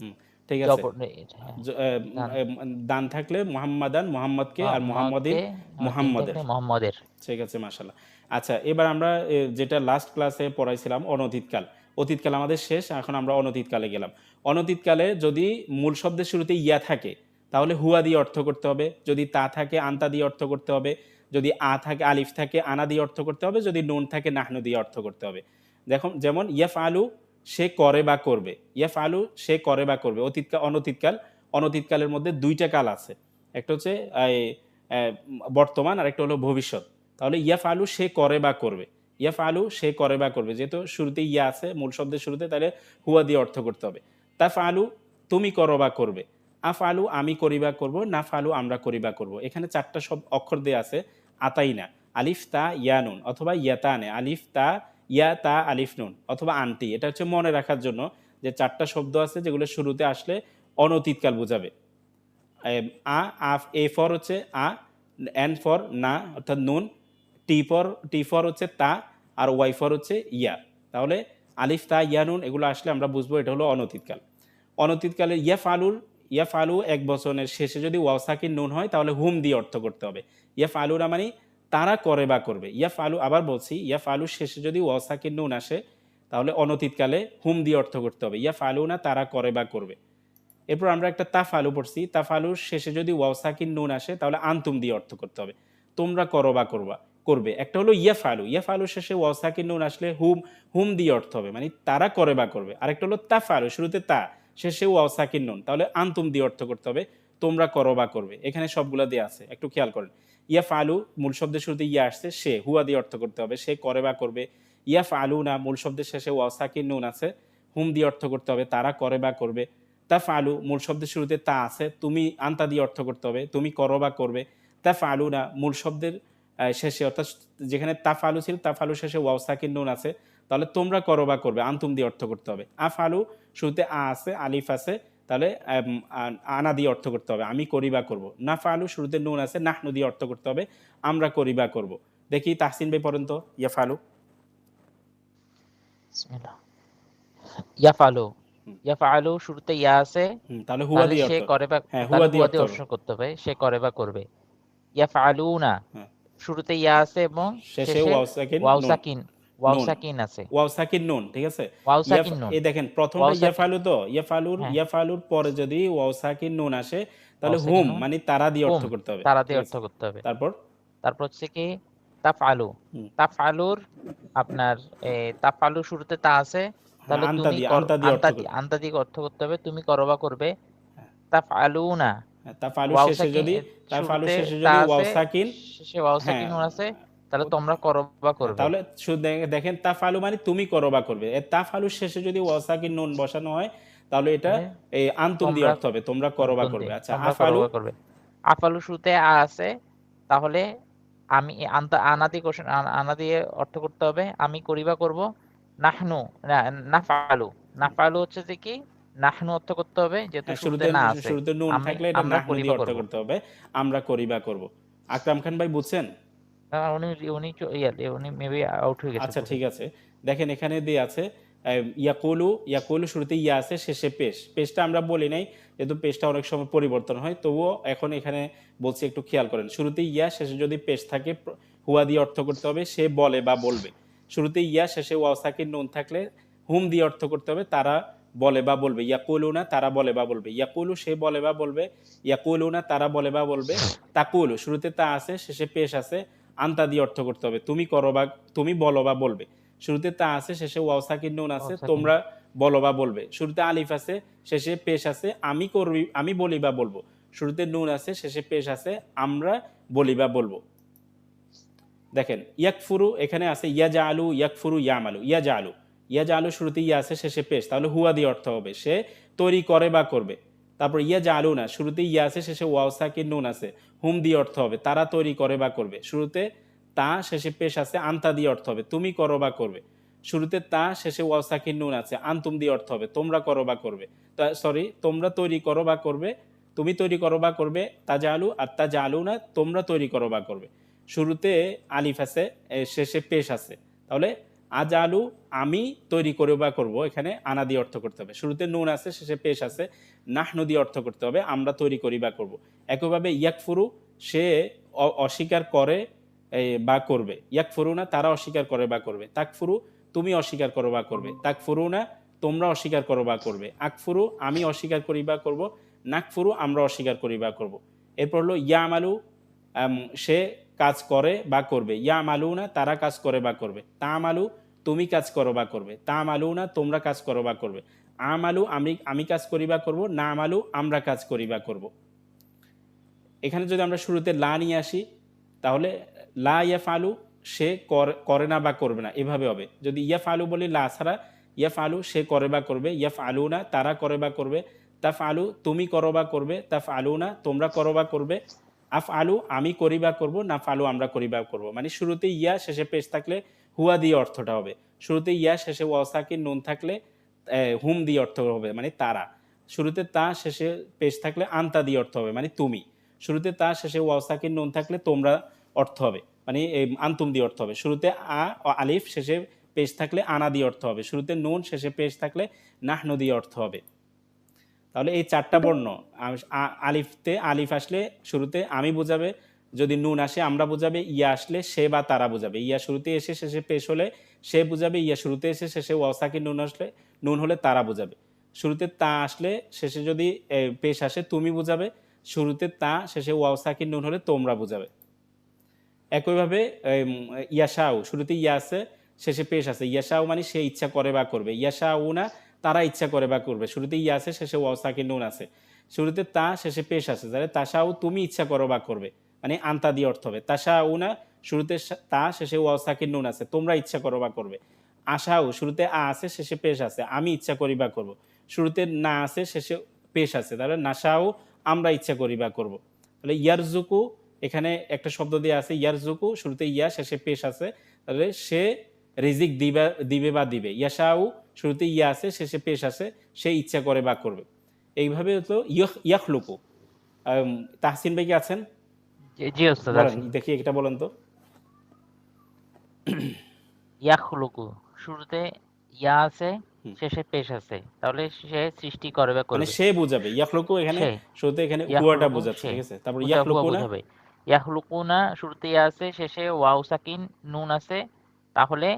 হুম, ঠিক আছে। জবর হ্যাঁ জ- দান, দান থাকলে মোহাম্মদান মোহাম্মদকে, আর মোহাম্মদিন মোহাম্মদকে, আর দিন মোহাম্মদের। থাকলে মোহাম্মদের। ঠিক আছে, মাশাল্লাহ। আচ্ছা, এবার আমরা যেটা লাস্ট ক্লাসে পড়াইছিলাম অনতীতকাল, অতীতকাল আমাদের শেষ, এখন আমরা অনতীতকালে গেলাম। অনতীতকালে যদি মূল শব্দের শুরুতে ইয়া থাকে তাহলে হুয়া দিয়ে অর্থ করতে হবে, যদি তা থাকে আন্তা দিয়ে অর্থ করতে হবে, যদি আ থাকে আলিফ থাকে আনা দিয়ে অর্থ করতে হবে, যদি নুন থাকে নাহনু দিয়ে অর্থ করতে হবে। দেখুন যেমন ইয়াফ আলু সে করে বা করবে, ইয়াফ আলু সে করে বা করবে, অতীতকাল অনতীতকাল। অনতীতকালের মধ্যে দুইটা কাল আছে, একটা হচ্ছে বর্তমান আর একটা হলো ভবিষ্যৎ। তাহলে ইয়াফ আলু সে করে বা করবে, ইয়াফ আলু সে করে বা করবে, যেহেতু শুরুতে ইয়া আছে মূল শব্দের শুরুতে, তাহলে হুয়া দিয়ে অর্থ করতে হবে। তাফ আলু তুমি করো বা করবে, আফ আলু আমি করি বা করবো, নাফ আলু আমরা করি বা করবো। এখানে চারটা সব অক্ষর দেয়া আছে, আতাইনা আলিফ তা ইয়া নুন, অথবা ইয়াতানে আলিফ তা ইয়া তা আলিফ নুন, অথবা আনতি। এটা হচ্ছে মনে রাখার জন্য যে চারটা শব্দ আছে যেগুলো শুরুতে আসলে অনতীতকাল বোঝাবে। এ ফর হচ্ছে আ, এন ফর না অর্থাৎ নুন, টি ফর হচ্ছে তা, আর ওয়াই ফর হচ্ছে ইয়া। তাহলে আলিফ তা ইয়া নুন এগুলো আসলে আমরা বুঝবো এটা হলো অনতীতকাল। অনতীতকালে ইয়া ফালু এক বচনের শেষে যদি ওয়াও সাকিন নুন হয় তাহলে হুম দিয়ে অর্থ করতে হবে। ইয়া ফালুরা মানে তারা করে বা করবে। ইয়া ফালু, আবার বলছি, ইয়া ফালুর শেষে যদি ওয়াও সাকিন নুন আসে তাহলে অনতীতকালে হুম দিয়ে অর্থ করতে হবে, ইয়া ফালু না তারা করে বা করবে। এরপর আমরা একটা তাফালু পড়ছি, তাফালুর শেষে যদি ওয়াও সাকিন নুন আসে তাহলে আনতুম দিয়ে অর্থ করতে হবে, তোমরা করো বা করবে। একটা হলো ইয়াফালুর শেষে ওয়াও সাকিন নুন আসলে হুম দিয়ে অর্থ হবে, মানে তারা করে বা করবে। আরেকটা হলো তাফালু, শুরুতে তা শেষে ওয়াও সাকিন নুন, তাহলে আনতুম দিয়ে অর্থ করতে হবে, তোমরা করো বা করবে। এখানে সবগুলা দেয়া আছে, একটু খেয়াল করেন। ইয়াফালু মূল শব্দের শুরুতে ইয়া আসছে, সে হুয়া দিয়ে অর্থ করতে হবে, সে করে বা করবে। ইয়াফালু না মূল শব্দের শেষে ওয়াও সাকিন নুন আছে, হুম দিয়ে অর্থ করতে হবে, তারা করে বা করবে। তাফআলু মূল শব্দের শুরুতে তা আছে, তুমি আনতা দিয়ে অর্থ করতে হবে, তুমি করো বা করবে। তাফআলু না মূল শব্দের শেষে, অর্থাৎ যেখানে তাফআলু ছিল তাফআলু শেষে ওয়াও সাকিন নুন আছে, তাহলে তোমরা করো বা করবে, আনতুম দিয়ে অর্থ করতে হবে। আফআলু শুরুতে আ আছে আলিফ আছে, তাহলে আনা দিয়ে অর্থ করতে হবে, আমি করি বা করবো। নাফআলু শুরুতে নুন আছে নাহনু দিয়ে অর্থ করতে হবে, আমরা করি বা করবো। দেখি তাহসিন ভাই পড়েন তো ইয়াফআলু। বিসমিল্লাহ। ইয়াফালু হুম। ইয়াফালু শুরুতে ইয়া আছে, তাহলে হুয়া তাহলে দিয়ে সে অর্থ, করে বা হ্যাঁ তাহলে হুয়া দিয়ে হুয়া অর্থ দিয়ে হবে। অর্জন করতে হবে, সে করে বা করবে। ইয়াফআলুনা হ্যাঁ, শুরুতে ইয়া আছে এবং শেষে শেষে ওয়াও সাকিন ওয়াও নুন, সাকিন ওয়াও নুন, সাকিন আছে। ওয়াও সাকিন নুন, ঠিক আছে। ওয়াও ইয়াফ সাকিন নুন, এই দেখেন প্রথমটা ওয়াও সাকিন, ইয়াফালু, তো ইয়াফালুর হ্যাঁ, ইয়াফালুর পরে যদি ওয়াও সাকিন নুন আসে ওয়াও তাহলে সাকিন হুম নুন, মানে তারা দিয়ে অর্থ হুম, করতে হবে, তারা ঠিক দিয়ে অর্থ আছে। করতে হবে। তারপর তারপর হচ্ছে কি তাফআলু, হুম, তাফআলুর আপনার তাফআলু শুরুতে তা আছে, হ্যাঁ তাহলে তুমি কর আন্তা দিয়ে অর্থ করবে। আন্তা দিয়ে অর্থ করতে হবে, তুমি করো বা করবে। তাফআলুনা হ্যাঁ, তাফালু ওয়াও শেষে সাকিন যদি, তাফালু শুরুতে শেষে তা যদি ওয়াও আছে, সাকিন, শেষে ওয়াও হ্যাঁ সাকিন নুন আছে, তাহলে ও- তোমরা করো বা হ্যাঁ, করবে। তাহলে শুধু দেখেন তাফালু মানে তুমি করো বা করবে। তাফালুর শেষে যদি ওয়াও সাকিন নুন বসানো হয় তাহলে এটা তাহলে এই আন্তুম দিয়ে তোমরা অর্থ হবে, তোমরা করো বা অন্তর করবে। দিয়ে আচ্ছা, তোমরা করো আফালু, বা করবে। আফআলু শুরুতে আ আছে, তাহলে আমি আনা দিয়ে আনা দিয়ে অর্থ করতে হবে, আমি করি বা করব। নাহনু নাফআলু, নাফআলু হচ্ছে যে কি নাহনু অর্থ করতে হবে, যেহেতু হ্যাঁ শুরুতে শুরুতে, না আছে। শুরুতে নুন থাকলে এটা আমরা নাহনু করি দিয়ে বা অর্থ করব। করতে হবে, আমরা করি বা করব। আকরাম খান ভাই বুঝছেন? উনি উনি উনি মেবি আউট হয়ে গেছে আচ্ছা পুরো। ঠিক আছে, দেখেন এখানে দিয়ে আছে ইয়াকুলু, ইয়াকুলু শুরুতে ইয়া আছে, শেষে পেশ। পেশটা আমরা বলি নাই যেহেতু পেশটা অনেক সময় পরিবর্তন হয়, তবুও এখন এখানে বলছি একটু খেয়াল করেন। শুরুতে ইয়া শেষে যদি পেশ থাকে হুয়া দিয়ে অর্থ করতে হবে সে বলে বা বলবে। শুরুতে ইয়া শেষে ওয়াও সাকিন নুন থাকলে হুম দিয়ে অর্থ করতে হবে তারা বলে বা বলবে। ইয়াকুলুনা তারা বলে বা বলবে, ইয়াকুলু সে বলে বা বলবে, ইয়াকুলুনা তারা বলে বা বলবে। তাকুলু শুরুতে তা আছে শেষে পেশ আছে, আন্তা দিয়ে অর্থ করতে হবে তুমি করো বা তুমি বলো বা বলবে। শুরুতে তা আছে শেষে ওয়াও সাকিন নুন আছে, সাকিন তোমরা বলো বা বলবে। শুরুতে আলিফ আছে শেষে পেশ আছে, আমি করবি আমি বলি বা বলবো। শুরুতে নুন আছে শেষে পেশ আছে, আমরা বলি বা বলবো। দেখেন ইয়াকফুরু এখানে আছে ইয়াজা আলু, ইয়াকফুরু ইয়ামালু, ইয়াজা আলু, ইয়াজা আলু শুরুতে ইয়া আছে শেষে পেশ, তাহলে হুয়া দিয়ে অর্থ হবে সে তৈরি করে বা করবে। তারপর ইয়াজা আলু না, শুরুতে ইয়া আছে শেষে ওয়াও সাকিন নুন আছে, হুম দিয়ে অর্থ হবে তারা তৈরি করে বা করবে। শুরুতে তা শেষে পেশ আছে, আন্তা দিয়ে অর্থ হবে তুমি করো বা করবে। শুরুতে তা শেষে ওয়াও সাকিন নুন আছে, আন্তুম দিয়ে অর্থ হবে তোমরা করো বা করবে। সরি, তোমরা তৈরি করো বা করবে, তুমি তৈরি করো বা করবে তাজা আলু, আর তাজা আলু না তোমরা তৈরি করো বা করবে। শুরুতে আলিফ আছে শেষে পেশ আছে, তাহলে আজ আলু আমি তৈরি করে বা করবো, এখানে আনা দিয়ে অর্থ করতে হবে। শুরুতে নুন আছে শেষে পেশ আছে, নাহনু দিয়ে অর্থ করতে হবে আমরা তৈরি করি বা করব। একইভাবে ইয়াকফুরু সে অস্বীকার করে বা করবে, ইয়াকফুরু না তারা অস্বীকার করে বা করবে। তাকফুরু তুমি অস্বীকার করো বা করবে, তাকফুরু না তোমরা অস্বীকার করো বা করবে। আকফুরু আমি অস্বীকার করি বা করব, নাকফুরু আমরা অস্বীকার করি বা করব। এরপর হলো ইয়ামালু সে কাজ করে বা করবে, ইয়া মালু না তারা কাজ করে বা করবে। তা মালু তুমি কাজ করো বা করবে, তা মালু না তোমরা কাজ করো বা করবে। আমালু আমি কাজ করি বা করব, না মালু আমরা কাজ করি বা করব। এখানে যদি আমরা শুরুতে লা নিয়ে আসি তাহলে লা ইয়া ফালু সে করে না বা করবে না, এভাবে হবে। যদি ইয়া ফালু বলি লা ছাড়া, ইয়া ফালু সে করে বা করবে, ইয়া ফালু না তারা করে বা করবে, তা ফালু তুমি করো বা করবে, তা ফালু না তোমরা করো বা করবে। আফ আলু আমি করি বা করবো, না ফালু আমরা করি বা করবো। মানে শুরুতে ইয়া শেষে পেশ থাকলে হুয়া দিয়ে অর্থটা হবে, শুরুতে ইয়া শেষে ওয়াসাকিন নুন থাকলে হুম দিয়ে অর্থ হবে মানে তারা। শুরুতে তা শেষে পেশ থাকলে আন্তা দিয়ে অর্থ হবে মানে তুমি। শুরুতে তা শেষে ওয়াসাকিন নুন থাকলে তোমরা অর্থ হবে মানে আন্তুম দিয়ে অর্থ হবে। শুরুতে আলিফ শেষে পেশ থাকলে আনা দিয়ে অর্থ হবে। শুরুতে নুন শেষে পেশ থাকলে নাহনু দিয়ে অর্থ হবে। তাহলে এই চারটা বর্ণ, আলিফতে আলিফ আসলে শুরুতে আমি বোঝাবে, যদি নুন আসে আমরা বোঝাবে, ইয়া আসলে সে বা তারা বোঝাবে। ইয়া শুরুতে এসে শেষে পেশ হলে সে বোঝাবে, ইয়া শুরুতে এসে শেষে ওয়াসাকি নুন আসলে নুন হলে তারা বোঝাবে। শুরুতে তা আসলে শেষে যদি পেশ আসে তুমি বোঝাবে, শুরুতে তা শেষে ওয়াসাকি নুন হলে তোমরা বোঝাবে। একইভাবে ইয়াশাও শুরুতে ইয়া আছে শেষে পেশ আছে, ইয়াশাও মানে সে ইচ্ছা করে বা করবে, ইয়াশাও না তারা ইচ্ছা করে বা করবে। শুরুতে ইয়া আছে শেষে ওয়াসাকি নুন আছে, শুরুতে তা শেষে পেশ আছে, তাহলে তাশাও তুমি ইচ্ছা করো বা করবে মানে আন্তা দিয়ে অর্থ হবে। তাশাও না শুরুতে তা শেষে ওয়াসাকি নুন আছে, তোমরা ইচ্ছা করো বা করবে। আশাও শুরুতে আ আছে শেষে পেশ আছে, আমি ইচ্ছা করি বা করব। শুরুতে না আছে শেষে পেশ আছে, তাহলে নাশাও আমরা ইচ্ছা করি বা করব। তাহলে ইয়ারজুকু এখানে একটা শব্দ দিয়ে আছে ইয়ারজুকু, শুরুতে ইয়া শেষে পেশ আছে, তাহলে সে রিজিক দিবে বা দিবে। ইয়াশাউ শুরুতে ইয়া আছে শেষে পেশ আছে, সে ইচ্ছা করে বা করবে। এইভাবে হতো ইয়াখলুকু। তাহসিন ভাই কি আছেন? জি ওস্তাদ বলেন আছি। দেখি এটা বলেন তো। ইয়াখলুকু শুরুতে ইয়া আছে, হুম। শেষে পেশ আছে, তাহলে সে সৃষ্টি করে বা মানে করবে। সে বুঝাবে, ইয়াখলুকু এখানে সে শুরুতে এখানে হুয়াটা ইয়াখলুকু বোঝাচ্ছে, সে ঠিক আছে? তারপর হুয়া ইয়াখলুকুনা বোঝাবে। ইয়াখলুকুনা শুরুতে ইয়া আছে, শেষে ওয়াও সাকিন নুন আছে, তাহলে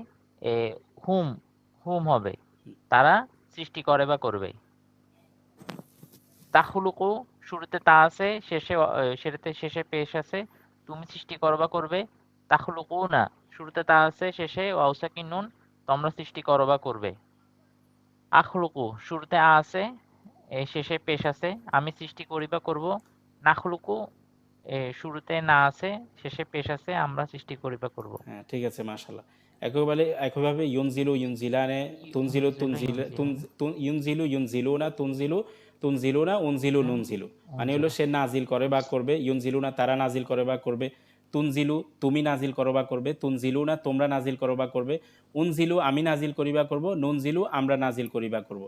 এ হুম হুম হবে, তারা সৃষ্টি করে বা করবে। তাখলুকু শুরুতে তা আছে, শেষে পেশ আছে, তুমি সৃষ্টি করো বা করবে। তাখলুকুনা শুরুতে তা আছে, শেষে ওয়াও সাকিন নুন, তোমরা সৃষ্টি করো বা করবে। আখলুকু শুরুতে আ আছে, শেষে পেশ আছে, আমি সৃষ্টি করি বা করব। নাখলুকু শুরুতে না আছে, শেষে পেশ আছে, আমরা সৃষ্টি করি বা করব। হ্যাঁ, ঠিক আছে, মাশাআল্লাহ। একইভাবে ইউনজিলু ইউনজিলানে, তুনজিলু হুনজিলু তুনজিল তুন ইউনজিলু তুন ইউনজিলু ইউনজিলুনা, তুনজিলু তুনজিলুনা, উনজিলু হুম নুনজিলু। মানে হলো উনজিলু সে নাজিল করে বা করবে, ইউনজিলুনা তারা নাজিল করে বা করবে, তুনজিলু তুমি নাজিল করো বা করবে, তুনজিলুনা তোমরা নাজিল করো বা করবে, উনজিলু আমি নাজিল করি বা করব, নুনজিলু আমরা নাজিল করি বা করব।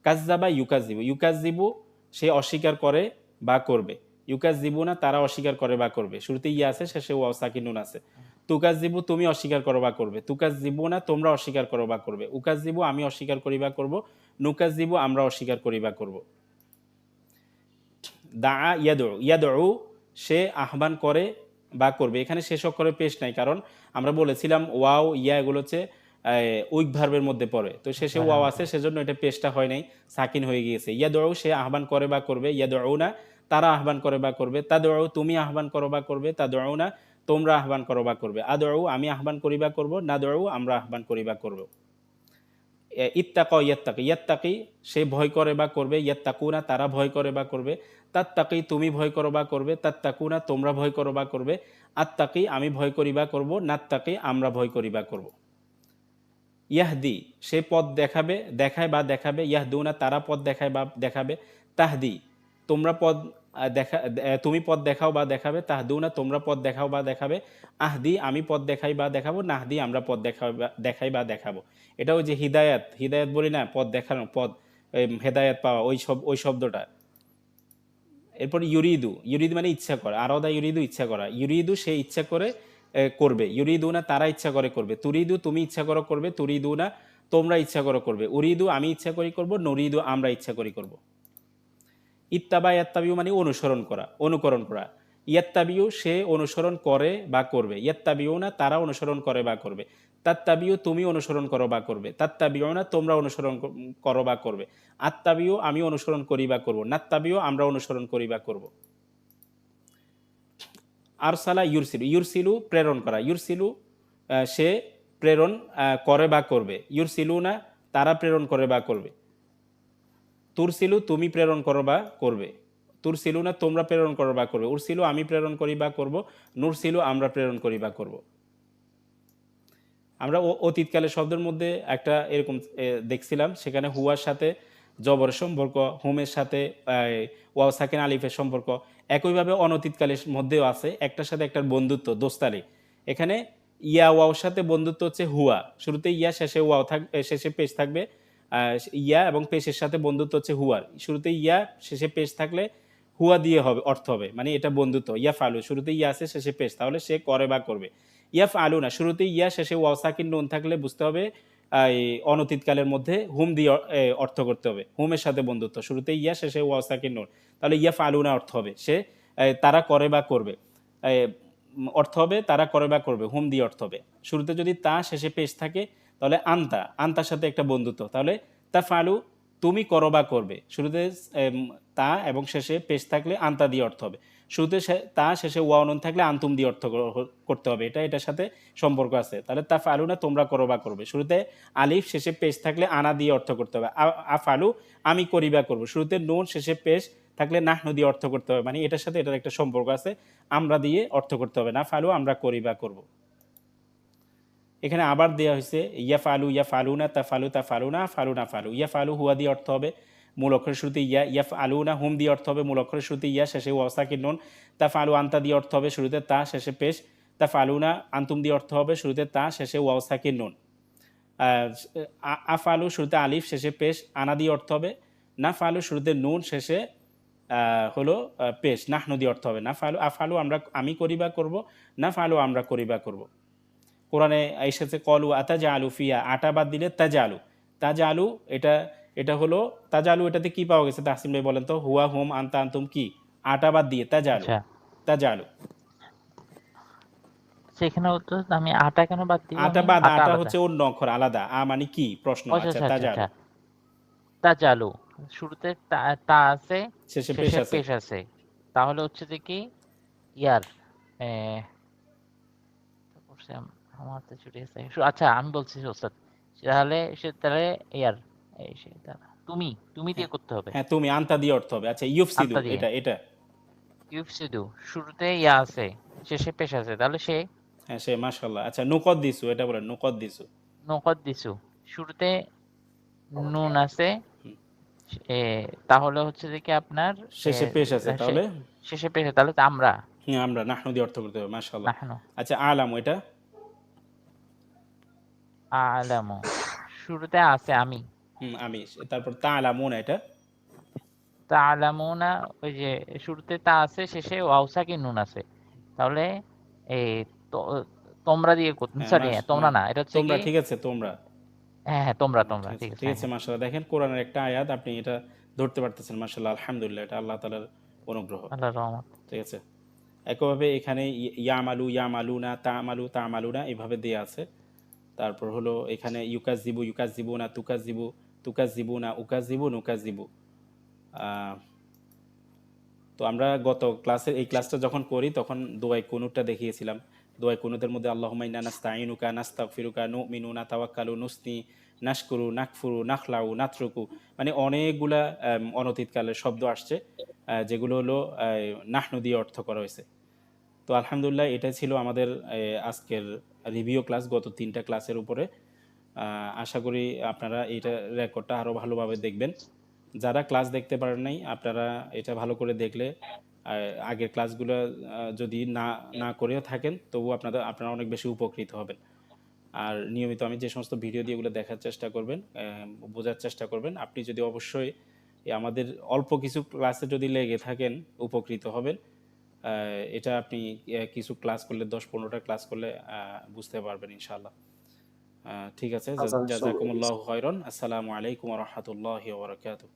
কাজ্জাবা ইউকাজ্জিবু, ইউকাজ্জিবু সে অস্বীকার করে বা করবে, ইউকাজ্জিবুনা তারা অস্বীকার করে বা করবে। শুরুতে ইয়া আছে, শেষে ওয়াও সাকিন নুন আছে। তুকাজ্জিবু তুমি অস্বীকার করো বা করবে, তুকাজ্জিবুনা তোমরা অস্বীকার করো বা করবে, উকাজ্জিবু আমি অস্বীকার করি বা করব, নুকাজ্জিবু আমরা অস্বীকার করি বা করব। দাআ ইয়াদউ, ইয়াদউ সে আহ্বান করে বা করবে। এখানে শেষ অক্ষরে পেশ নাই, কারণ আমরা বলেছিলাম ওয়াও ইয়া এগুলো হচ্ছে উইক ভার্বের মধ্যে পড়ে, তো শেষে ঘরের ওয়াও মধ্যে আছে, সেজন্য এটা পেশটা হয় নাই, সাকিন হয়ে গিয়েছে। ইয়াদউ সে আহ্বান করে বা করবে, ইয়াদউনা তারা আহ্বান করে বা করবে, তাদউ তুমি আহ্বান করো বা করবে, তাদউনা তোমরা আহ্বান করো বা করবে, আদউ আমি আহ্বান করি বা করব, নাদউ আমরা আহ্বান করি বা করব। ইত্তাকা ইয়াত্তাকি, ইয়াত্তাকি সে ভয় করে বা করবে, ইয়াত্তাকুনা তারা ভয় করে বা করবে, তাত্তাকি তুমি ভয় করো বা করবে, তাত্তাকুনা তোমরা ভয় করো বা করবে, আত্তাকি আমি ভয় করি বা করব, নাত্তাকি আমরা ভয় করি বা করব। ইয়াহদি সে পথ দেখাবে, দেখায় বা দেখাবে, ইয়াহদুনা তারা পথ দেখায় বা দেখাবে, তাহদি তোমরা পথ তুমি পথ দেখাও বা দেখাবে, তাহদুনা তোমরা পথ দেখাও বা দেখাবে, আহদি আমি পথ দেখাই বা দেখাবো, নাহদি আমরা পথ দেখাই বা দেখাবো। এটা ওই যে হিদায়াত, হিদায়াত বলি না, পথ দেখানো, পথ হেদায়াত পাওয়া, ওই শব্দটা। এরপর ইউরিদু, ইউরিদু মানে ইচ্ছা করা, আরদা ইউরিদু ইচ্ছা করা, ইউরিদু সে ইচ্ছা করে করবে, ইউরিদু না তারা ইচ্ছা করে করবে, তুরিদু তুমি ইচ্ছা করো করবে, তুরিদু না তোমরা ইচ্ছা করো করবে, উরিদু আমি ইচ্ছা করি করব, নুরিদু আমরা ইচ্ছা করি করব। ইত্তাবা ইয়াত্তাবিউ মানে অনুসরণ করা, অনুকরণ করা। ইয়াত্তাবিউ সে অনুসরণ করে বা করবে, ইয়াত্তাবিউ না তারা অনুসরণ করে বা করবে, তাত্তাবিউ তুমি অনুসরণ করো বা করবে, তাত্তাবিউ না তোমরা অনুসরণ করো বা করবে, আত্তাবিউ আমি অনুসরণ করি বা করব, নাত্তাবিউ আমরা অনুসরণ করি বা করব। আরসালা ইউরসিলু, ইউরসিলু প্রেরণ করা, ইউরসিলু সে প্রেরণ করে বা করবে, ইউরসিলু না তারা প্রেরণ করে বা করবে, তুরসিলু তুমি প্রেরণ করো বা করবে, তুরসিলু না তোমরা প্রেরণ করো বা করবে, উরসিলু আমি প্রেরণ করি বা করব, নুরসিলু আমরা প্রেরণ করি বা করব। আমরা অতীতকালের শব্দের মধ্যে একটা এরকম দেখছিলাম, সেখানে হুয়ার সাথে জবরের সম্পর্ক, হুমের সাথে ওয়াও সাকিন আলিফের সম্পর্ক। একইভাবে অনতীতকালের মধ্যেও আছে, একটার সাথে একটার বন্ধুত্ব, দোস্তালি। এখানে ইয়া ওয়াওর সাথে বন্ধুত্ব হচ্ছে হুয়া, শুরুতে ইয়া শেষে ওয়াও থাকবে, শেষে পেশ থাকবে। ইয়া এবং পেশের সাথে বন্ধুত্ব হচ্ছে হুয়ার, শুরুতে ইয়া শেষে পেশ থাকলে হুয়া দিয়ে হবে অর্থ হবে, মানে এটা বন্ধুত্ব। ইয়া ফালু শুরুতে ইয়া আছে, শেষে পেশ, তাহলে সে করে বা করবে। ইয়াফ আলু না শুরুতে ইয়া শেষে ওয়াও সাকিন নুন থাকলে বুঝতে হবে এই অনতীতকালের মধ্যে হুম দিয়ে অর্থ করতে হবে, হুমের সাথে বন্ধুত্ব, শুরুতে ইয়া শেষে ওয়াও সাকিন নুন, তাহলে ইয়াফ আলু না অর্থ হবে সে তারা করে বা করবে। অর্থ হবে তারা করে বা করবে, হুম দিয়ে অর্থ হবে। শুরুতে যদি তা শেষে পেশ থাকে তাহলে আন্তা, আন্তার সাথে একটা বন্ধুত্ব, তাহলে তা ফালু তুমি করো বা করবে, শুরুতে তা এবং শেষে পেশ থাকলে আন্তা দিয়ে অর্থ হবে, শুরুতে তা শেষে ওয়াও নুন থাকলে আন্তুম দিয়ে অর্থ করতে হবে, এটার সাথে সম্পর্ক আছে। তাহলে তা ফালু না তোমরা করো বা করবে, শুরুতে আলিফ শেষে পেশ থাকলে আনা দিয়ে অর্থ করতে হবে, আফালু আমি করি বা করবো, শুরুতে নুন শেষে পেশ থাকলে নাহনু দিয়ে অর্থ করতে হবে, মানে এটার সাথে এটার একটা সম্পর্ক আছে, আমরা দিয়ে অর্থ করতে হবে, না ফালু আমরা করি বা করব। এখানে আবার দেওয়া হয়েছে ইয়া ফালু, ইয়া ফালু না, তা ফালু, তা ফালু না, ফালু না ফালু। ইয়া ফালু হুয়া দিয়ে অর্থ হবে, মূল অক্ষরের শুরুতে ইয়া, ইয়া ফালু না হুম দিয়ে অর্থ হবে, মূল অক্ষরের শুরুতে ইয়া শেষে ওয়াসাকিন নুন, তা ফালু আন্তা দিয়ে অর্থ হবে, শুরুতে তা শেষে পেশ, তা ফালু না আন্তুম দিয়ে অর্থ হবে, শুরুতে তা শেষে ওয়াসাকিন নুন, আফালু শুরুতে আলিফ শেষে পেশ আনা দিয়ে অর্থ হবে, না ফালু শুরুতে নুন শেষে হলো পেশ নাহনু দিয়ে অর্থ হবে, না ফালু আফালু আমরা আমি করি বা করবো, না ফালু আমরা করি বা করবো। কোরআনে এসেছে কলু আতাজা আলু ফিয়া, আটা বাদ দিলে তাজা আলু, তাজালু এটা এটা হলো তাজালু, এটাতে কি পাওয়া গেছে তাহসিন ভাই বলেন তো? হুয়া হুম আনতা আনতুম কি আটা বাদ দিয়ে তাজালু, আচ্ছা তাজালু সেখানেও তো আমি আটা কেন বাদ দিব? আটা আমি বাদ, আটা আটা আলাদা। হচ্ছে অন্য অক্ষর আলাদা, মানে কি প্রশ্ন। আচ্ছা আচ্ছা আচ্ছা আচ্ছা তাজালু আচ্ছা তাজালু শুরুতে তা আছে, শেষে পেশ শেষে আছে। পেশ আছে, তাহলে হচ্ছে যে কি ইয়ার এ, করছে আমার তো ছুটি আছে। আচ্ছা আমি বলছি ওস্তাদ, তাহলে ইয়ার দাঁড়া, তুমি তুমি দিয়ে হ্যাঁ করতে হবে। হ্যাঁ, তুমি আনতা দিয়ে অর্থ হবে। আচ্ছা ইউফসিদু আন্তা দিয়ে এটা এটা ইউফসিদু শুরুতে ইয়া আছে, শেষে পেশ আছে, তাহলে সে হ্যাঁ সে মাশাআল্লাহ। আচ্ছা নুকদ দিসু এটা বলেন, নুকদ দিসু। নকদ দিছু শুরুতে নুন আছে, এ, তাহলে হচ্ছে যে কি আপনার শেষে পেশ আছে তাহলে শেষে পেশ আছে, তাহলে তো আমরা হ্যাঁ আমরা নাহনু দিয়ে অর্থ করতে হবে মাশাআল্লাহ। নাহনু আচ্ছা আলামু এটা আলামু শুরুতে আছে আমি, আমি, তারপর তাআলামুনা এটা তা আলামুনা ওই যে শুরুতে তা আছে, শেষে ওয়াও সাকিন নুন আছে, তাহলে এই তোমরা দিয়ে হ্যাঁ সরি তোমরা না, এটা হচ্ছে তোমরা কি ঠিক আছে তোমরা। হ্যাঁ হ্যাঁ তোমরা ঠিক তোমরা আছে ঠিক আছে ঠিক হ্যাঁ আছে হ্যাঁ মাশাআল্লাহ। দেখেন কোরআনের একটা আয়াত আপনি এটা ধরতে পারতেছেন মাশাআল্লাহ, আলহামদুলিল্লাহ, এটা আল্লাহ তাআলার অনুগ্রহ। আল্লাহর রহমত। ঠিক আছে। একইভাবে এখানে ইয়ামালু ইয়ামালুনা তামালু তামালুনা এভাবে দেয়া আছে। তারপর হলো এখানে ইউকাজিবু ইউকাজিবুনা তুকাজিবু তুকাজিবুনা উকাজিবু নুকাজিবু। আহ, তো আমরা গত ক্লাসে এই ক্লাসটা যখন করি তখন দোয়াই কুনুতটা দেখিয়েছিলাম। দোয়াই কুনুতের মধ্যে আল্লাহুম্মা ইন্না নাস্তাঈনুকা নাস্তাগফিরুকা নুমিনু নাতাওয়াক্কালু নুসনি নাশকুরু নাকফুরু নাখলাউ নাতরুকু, মানে অনেকগুলা অনতীতকালের শব্দ আসছে, যেগুলো হলো নাহনু দিয়ে অর্থ করা হয়েছে। তো আলহামদুলিল্লাহ এটাই ছিল আমাদের আজকের রিভিউ ক্লাস গত 3টা ক্লাসের উপরে। আশা করি আপনারা এইটা রেকর্ডটা আরও ভালোভাবে দেখবেন। যারা ক্লাস দেখতে পারেন নাই আপনারা এটা ভালো করে দেখলে আগের ক্লাসগুলো যদি না না করেও থাকেন তবু আপনারা অনেক বেশি উপকৃত হবেন। আর নিয়মিত আমি যে সমস্ত ভিডিও দিয়ে এগুলো দেখার চেষ্টা করবেন, বোঝার চেষ্টা করবেন। আপনি যদি অবশ্যই আমাদের অল্প কিছু ক্লাসে যদি লেগে থাকেন উপকৃত হবেন। এটা আপনি কিছু ক্লাস করলে 10-15টা ক্লাস করলে বুঝতে পারবেন ইনশাআল্লাহ। ঠিক আছে, আজান শুরু হয়ে গেছে। জাযাকুমুল্লাহু খাইরান। আসসালামু আলাইকুম ওয়া রাহমাতুল্লাহি ওয়া বারাকাতুহু।